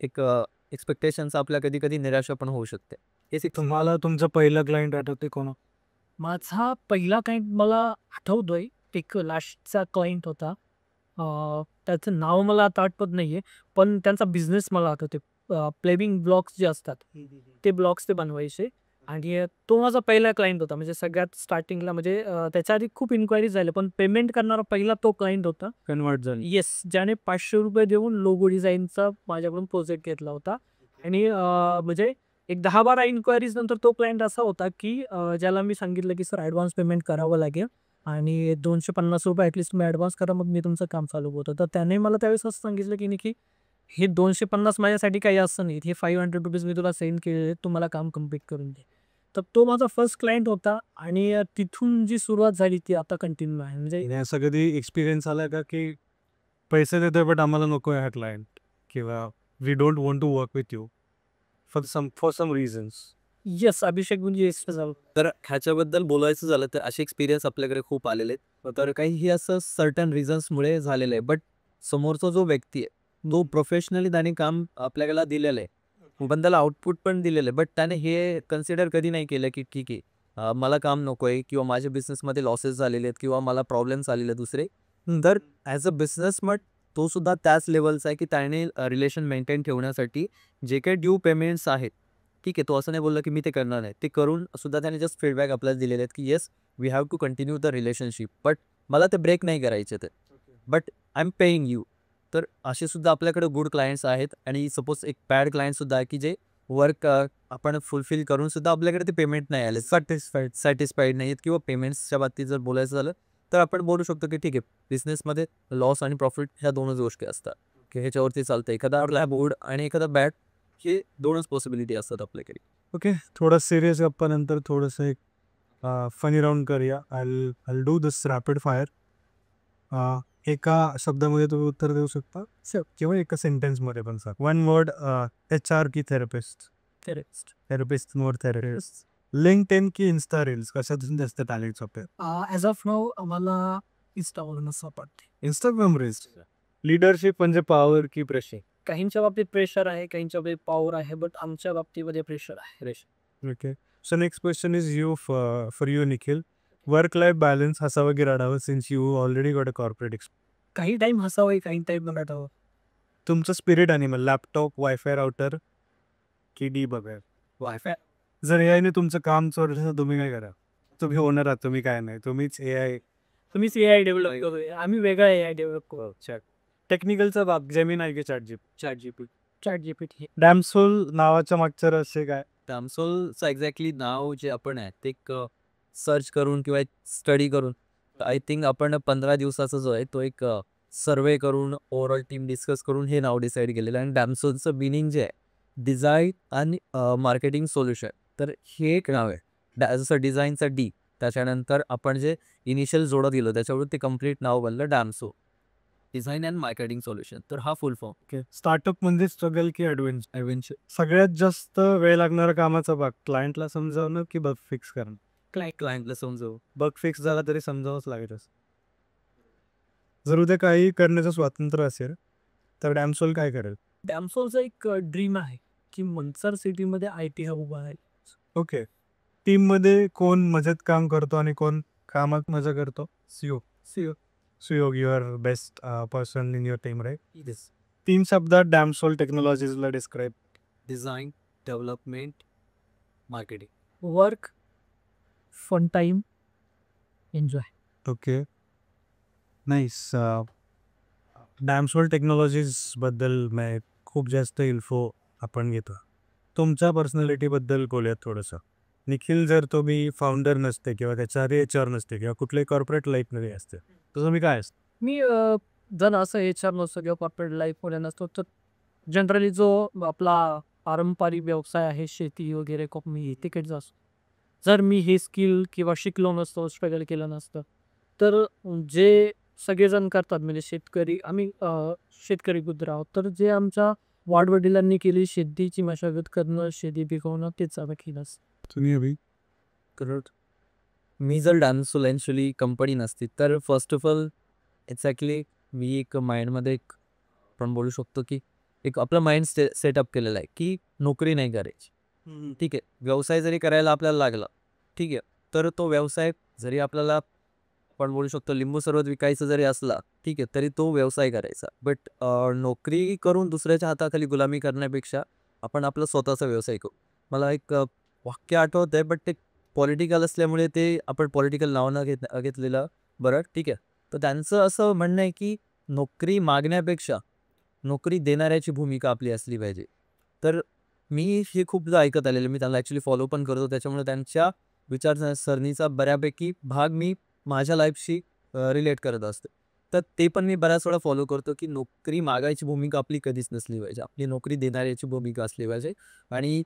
एक एक्स्पेक्टेशनचं आपल्या कधी-कधी निराशा पण होऊ शकते. हेच एक तुम्हाला तुमचं पहिलं क्लायंट आठवते कोण? माझा पहिला क्लायंट मला आठवतोय. एक लास्टचा क्लायंट होता. त्याचं नाव मला आता आठवत नाहीये. पण त्यांचा बिझनेस मला आठवते. प्लेबिंग ब्लॉक्स जे असतात, ते ब्लॉक्स ते बनवायचे. आणि तो माझा पहिला क्लायंट होता. म्हणजे सगळ्यात स्टार्टिंगला म्हणजे त्याच्या आधी खूप इन्क्वायरीज झाल्या. पण पेमेंट करणारा पहिला तो क्लायंट होता. कन्व्हर्ट झाली. येस, ज्याने ₹500 देऊन लोगो डिझाइनचा माझ्याकडून प्रोजेक्ट घेतला होता. आणि म्हणजे एक 10-12 इन्क्वायरीज नंतर तो क्लायंट असा होता, की ज्याला मी सांगितलं, की सर ॲडव्हान्स पेमेंट करावं लागेल आणि ₹250 ॲटलीस्ट तुम्ही ॲडव्हान्स करा, मग मी तुमचं काम चालू करतो. तर त्याने मला त्यावेळेस असं सांगितलं, की हे 250 माझ्यासाठी काही असं नाही. हे ₹500 मी तुला सेंड केलेले, तू मला काम कंप्लीट करून दे. तर तो माझा फर्स्ट क्लायंट होता आणि तिथून जी सुरुवात झाली ती आता कंटिन्यू आहे. म्हणजे आणि असं कधी एक्सपिरियन्स आला का, की पैसे देतोय बट आम्हाला नको आहे हा क्लायंट, किंवा we don't want to work with you for some reasons? Yes, Abhishek म्हणजे येस झालं. तर ह्याच्याबद्दल बोलायचं झालं तर असे एक्सपिरियन्स आपल्याकडे खूप आलेले आहेत. तर काही हे असं सर्टन रिझन्समुळे झालेलं आहे. बट समोरचा जो व्यक्ती आहे, तो प्रोफेशनली त्याने काम आपल्याला दिलेलं आहे. पण त्याला आउटपुट पण दिलेलं आहे. बट त्याने हे कन्सिडर कधी नाही केलं, की ठीक आहे, मला काम नको आहे किंवा माझ्या बिझनेसमध्ये लॉसेस झालेले आहेत किंवा मला प्रॉब्लेम्स आलेले आहेत दुसरे. तर ॲज अ बिझनेसमन तो सुद्धा त्याच लेवलचा आहे, की त्याने रिलेशन मेंटेन ठेवण्यासाठी जे काही ड्यू पेमेंट्स आहेत, ठीक आहे, तो असं नाही बोलला, की मी ते करणार नाही. ते करून सुद्धा त्याने जस्ट फीडबॅक आपल्याला दिलेले आहेत, की yes, we have to continue the relationship. But मला ते ब्रेक नाही करायचे ते. But I am paying you. तर असे सुद्धा आपल्याकडे गुड क्लायंट्स आहेत. आणि सपोज एक बॅड क्लायंटसुद्धा आहे, की जे वर्क आपण फुलफिल करून सुद्धा आपल्याकडे ते पेमेंट नाही आले. सॅटिस्फाईड नाही आहेत किंवा पेमेंट्सच्या बाबतीत जर बोलायचं झालं, तर आपण बोलू शकतो, की ठीक आहे, बिझनेसमध्ये लॉस आणि प्रॉफिट ह्या 2च गोष्टी असतात, की ह्याच्यावरती चालतं. एखादा आपला गुड आणि एखादा बॅड, हे 2च पॉसिबिलिटी असतात आपल्याकडे. ओके, थोडं सिरियस गप्पानंतर थोडंसं एक फनी राऊंड करूया. I do this rapid fire. एका शब्दामध्ये तुम्ही उत्तर देऊ शकता, किंवा एका सेंटेन्समध्ये पण सांग. 1 वर्ड, HR की थेरपिस्ट? थेरपिस्ट. थेरपिस्ट मोर थेरपिस्ट. LinkedIn की इन्स्टा रील्स, कशातून जास्त टॅलेंट सोपे? ॲज ऑफ नाऊ आम्हाला Instaवरूनच सापडते. Instagram reels. लीडरशिप म्हणजे पॉवर की प्रेशर? काहींच्या बाबतीत प्रेशर आहे, काहींच्या बाबतीत पॉवर आहे, बट आमच्या बाबतीमध्ये प्रेशर आहे. Okay. So next question is for you, Nikhil. Work-life balance हसावं की रडावं since you already got a corporate experience. काही टाइम हसावं, काही टाइम रडावं. तुमचं spirit animal laptop, wifi router की डीबगर? वायफाय. जर एआयने तुमचं काम चोरलं तर तुम्ही काय करा? तुम्ही ओनर आहात, तुम्ही काय नाही, तुम्हीच एआय. तुम्हीच AI डेव्हलप करूय, आम्ही वेगळा AI डेव्हलप करू. टेक्निकलचा भाग जेमिनाय की चॅट ChatGPT. डॅमसोल नावाच्या मागचं रहस्य काय? डॅमसोलचं एक्झॅक्टली नाव जे आपण आहे ते एक सर्च करून किंवा एक स्टडी करून आय थिंक आपण 15 दिवसाचा जो आहे तो एक सर्वे करून ओव्हरऑल टीम डिस्कस करून हे नाव डिसाईड केलेलं आहे. आणि डॅमसोलचं मिनिंग जे आहे डिझाईन आणि मार्केटिंग सोल्युशन, तर हे एक नाव आहे. जसं डिझाईनचा डी, त्याच्यानंतर आपण जे इनिशियल जोडं दिलं त्याच्यावर ते कम्प्लीट नाव बनलं डॅमसो, डिझाईन अँड मार्केटिंग सोल्युशन. तर हा फुल फॉर्म. ओके. स्टार्टअप म्हणजे स्ट्रगल की ॲडव्हेंचर? ॲडव्हेंचर. सगळ्यात जास्त वेळ लागणारा कामाचा भाग क्लायंटला समजावणं की बग फिक्स करणं? क्लायंटला समजव. बग फिक्स झाला तरी समजावंच लागेलच. जर उद्या काही करण्याचं स्वातंत्र्य असेल तर डॅमसोल काय करेल? डॅमसोलचं एक ड्रीम आहे की मंचर सिटीमध्ये IT हब उभा आहे. ओके. टीममध्ये कोण मजेत काम करतो आणि कोण कामात मजा करतो? CEO. CEO your best person in your team, right? 3 शब्दात डॅमसोल टेक्नॉलॉजीजला describe. Design, development, marketing. Work, fun time, enjoy. Okay. Nice. Damsol टेक्नॉलॉजीजबद्दल मी खूप जास्त इन्फो आपण घेतो. तुमच्या पर्सनॅलिटीबद्दल बोलूयात थोडंसं. निखिल जर तुम्ही फाउंडर नसते किंवा त्याच्या HR नसते किंवा कुठल्याही कॉर्पोरेट लाईफमध्ये असते तर तुम्ही काय असते? मी जर असं HR नसतो किंवा कॉर्पोरेट लाईफमध्ये नसतो तर जनरली जो आपला पारंपरिक व्यवसाय आहे शेती वगैरे मी तिकडेच असतो. जर मी हे स्किल किंवा शिकलो नसतो, स्ट्रगल केलं नसतं तर जे सगळेजण करतात म्हणजे शेतकरी, आम्ही शेतकरी गुजर आहोत, तर जे आमच्या वाडवडिलांनी केली शेतीची मशागत करणं, शेती पिकवणं, तेच आम्ही केलं असतं. तुम्ही अभि? करेक्ट. मी जर डॅमसोल ॲक्च्युली कंपनी नसती तर फर्स्ट ऑफ ऑल एक्झॅक्टली मी एक माइंडमध्ये एक आपण बोलू शकतो की एक आपलं माइंड सेटअप केलेलं आहे की नोकरी नाही करायची. ठीक आहे, व्यवसाय जरी करायला आपल्याला लागला, ठीक आहे, तर तो व्यवसाय जरी आपल्याला आपण बोलू शकतो लिंबू सरबत विकायचं जरी असला, ठीक आहे, तरी तो व्यवसाय करायचा. बट नोकरी करून दुसऱ्याच्या हाताखाली गुलामी करण्यापेक्षा आपण आपला स्वतःचा व्यवसाय करू. मला एक वाक्य आठवत आहे बट ते पॉलिटिकल असल्यामुळे ते आपण पॉलिटिकल नाव न घेतलेलं बरं, ठीक आहे. तर त्यांचं असं म्हणणं आहे की नोकरी मागण्यापेक्षा नोकरी देणाऱ्याची भूमिका आपली असली पाहिजे. तर मी हे खूपदा ऐकत आलेलं, मी त्यांना ॲक्च्युली फॉलो पण करतो, त्याच्यामुळे त्यांच्या विचारसरणीचा बऱ्यापैकी भाग मी माझ्या लाईफशी रिलेट करत असतो. तर ते पण मी बऱ्याच वेळा फॉलो करतो की नोकरी मागायची भूमिका आपली कधीच नसली पाहिजे, आपली नोकरी देणाऱ्याची भूमिका असली पाहिजे. आणि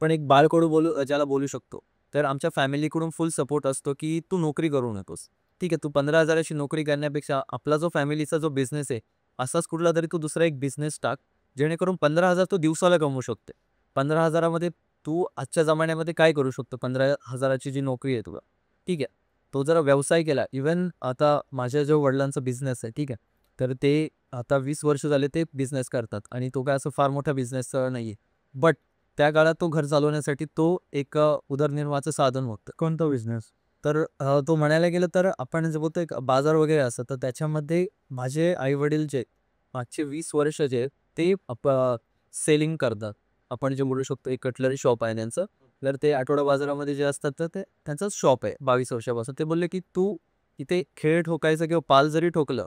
पण एक बाळकडू ज्याला बोलू शकतो, तर आमच्या फॅमिलीकडून फुल सपोर्ट असतो की तू नोकरी करू नकोस, ठीक आहे, तू 15,000ची नोकरी करण्यापेक्षा आपला जो फॅमिलीचा जो बिझनेस आहे असाच कुठला तरी तू दुसरा एक बिझनेस टाक, जेणेकरून 15,000 तो दिवसाला कमवू शकते. 15,000मध्ये तू आजच्या जमान्यामध्ये काय करू शकतो? 15,000ची जी नोकरी आहे तुला, ठीक आहे, तो जरा व्यवसाय केला. इवन आता माझ्या जो वडिलांचा बिझनेस आहे, ठीक आहे, तर ते आता 20 वर्ष झाले ते बिझनेस करतात आणि तो काय असं फार मोठा बिझनेस नाही आहे. बट त्या काळात तो घर चालवण्यासाठी तो एक उदरनिर्वाहाचं साधन होतं. कोणता बिझनेस? तर तो म्हणायला गेलं तर आपण जे बोलतो एक बाजार वगैरे असतं, तर त्याच्यामध्ये माझे आईवडील जे मागचे 20 वर्ष जे ते सेलिंग करतात. आपण जे बोलू शकतो एक कटलरी शॉप आहे त्यांचं. तर ते आठवडा बाजारामध्ये जे असतात तर ते त्यांचंच शॉप आहे 22 वर्षापासून. ते बोलले की तू इथे खेळ ठोकायचं किंवा पाल जरी ठोकलं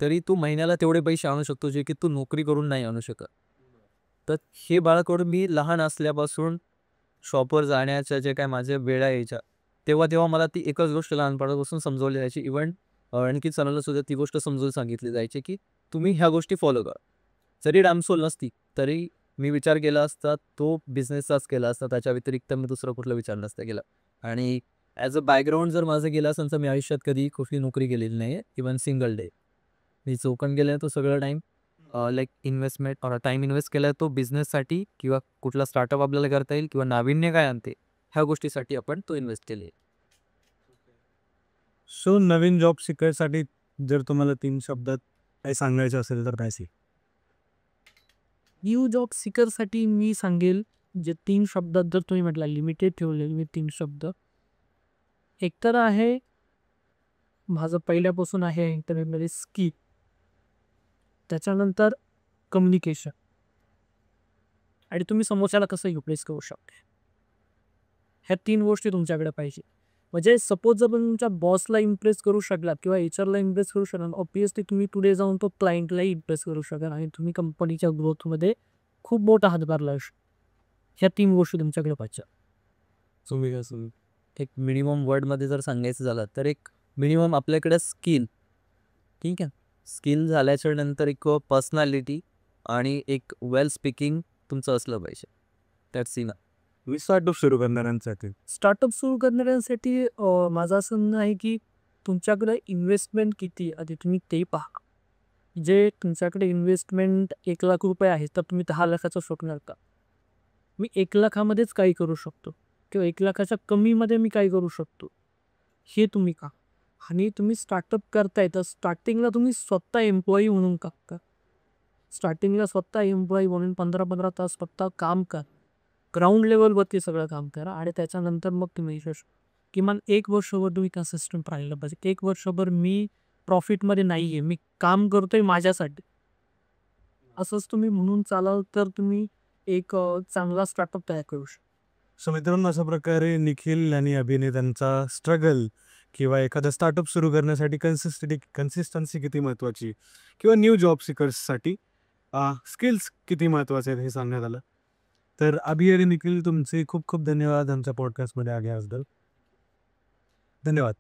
तरी तू महिन्याला तेवढे पैसे आणू शकतो जे की तू नोकरी करून नाही आणू शकत. तर हे बाळकडून मी लहान असल्यापासून शॉपवर जाण्याच्या जे काय माझ्या वेळा यायच्या, तेव्हा मला ती एकच गोष्ट लहानपणापासून समजवली जायची. इव्हन आणखी सणाला सुद्धा ती गोष्ट समजून सांगितली जायची की तुम्ही ह्या गोष्टी फॉलो करा. जरी डॅमसोल नसती तरी मी विचार केला असता तो बिझनेसचाच केला असता, त्याच्या व्यतिरिक्त मी दुसरा कुठला विचार नसता केला. आणि ॲज अ बॅकग्राऊंड जर माझं गेलं असेल तर मी आयुष्यात कधी कुठली नोकरी केलेली नाही आहे, इवन सिंगल डे. मी चौकन गेले तो सगळं time like investment time invest केला तो बिझनेससाठी किंवा कुठला स्टार्टअप आपल्याला करता येईल किंवा नाविन्य काय आणते ह्या गोष्टीसाठी आपण तो इन्व्हेस्ट केले. सो नवीन जॉब शिकायसाठी जर तुम्हाला 3 शब्दात काही सांगायचं असेल तर काय न्यू जॉब सिकरसाठी मी सांगेल, जे 3 शब्दात जर तुम्ही म्हटला लिमिटेड ठेवलेले मी 3 शब्द. एक तर आहे, माझं पहिल्यापासून आहे इंटरनेटमध्ये स्किल. त्याच्यानंतर कम्युनिकेशन आणि तुम्ही समोरच्याला कसं युटिलाइज करू शकता. ह्या 3 गोष्टी तुमच्याकडे पाहिजे. म्हणजे सपोज जर तुम्ही तुमच्या बॉसला इम्प्रेस करू शकलात किंवा एचआरला इम्प्रेस करू शकलात, ऑब्व्हियसली तुम्ही पुढे जाऊन तो क्लायंटलाही इम्प्रेस करू शकाल आणि तुम्ही कंपनीच्या ग्रोथमध्ये खूप मोठा हातभार लावू शकता. ह्या 3 गोष्टी तुमच्याकडे पाहिजे. तुम्ही कसं एक मिनिमम वर्डमध्ये जर सांगायचं झालं तर एक मिनिमम आपल्याकडे स्किल, ठीक आहे, स्किल झाल्याच्या नंतर एक पर्सनॅलिटी आणि एक वेल स्पीकिंग तुमचं असलं पाहिजे. That's enough. स्टार्टअप सुरू करणाऱ्यांसाठी स्टार्टअप सुरू करणाऱ्यांसाठी माझं असं म्हणणं आहे की तुमच्याकडे इन्व्हेस्टमेंट किती आधी तुम्ही ते पहा. जे तुमच्याकडे इन्व्हेस्टमेंट 1,00,000 आहे तर तुम्ही 10,00,000चं शोधणार का? मी 1,00,000मध्येच काही करू शकतो किंवा 1,00,000च्या कमीमध्ये मी काय करू शकतो, हे तुम्ही का. आणि तुम्ही स्टार्टअप करताय तर स्टार्टिंगला तुम्ही स्वतः एम्प्लॉई म्हणून का का स्टार्टिंगला स्वतः एम्प्लॉई म्हणून 15-15 तास फक्त काम करा. ग्राउंड लेवलवरती सगळं काम करा आणि त्याच्यानंतर मग तुम्ही यश. किमान 1 वर्षभर तुम्ही कन्सिस्टंट राहिलं पाहिजे. 1 वर्षभर मी प्रॉफिटमध्ये नाही आहे, मी काम करतोय माझ्यासाठी. असंच तुम्ही म्हणून चालाल तर तुम्ही एक चांगला स्टार्टअप तयार करू शकता. सो मित्रांनो, अशा प्रकारे निखिल आणि अभिने त्यांचा स्ट्रगल किंवा एखादा स्टार्टअप सुरू करण्यासाठी कन्सिस्टन्सी किती महत्त्वाची किंवा न्यू जॉब सिकर्ससाठी स्किल्स किती महत्त्वाचे आहेत हे सांगण्यात आलं. तर अभि आणि निखिल, तुमचे खूप खूप धन्यवाद आमच्या पॉडकास्टमध्ये आल्याबद्दल. धन्यवाद.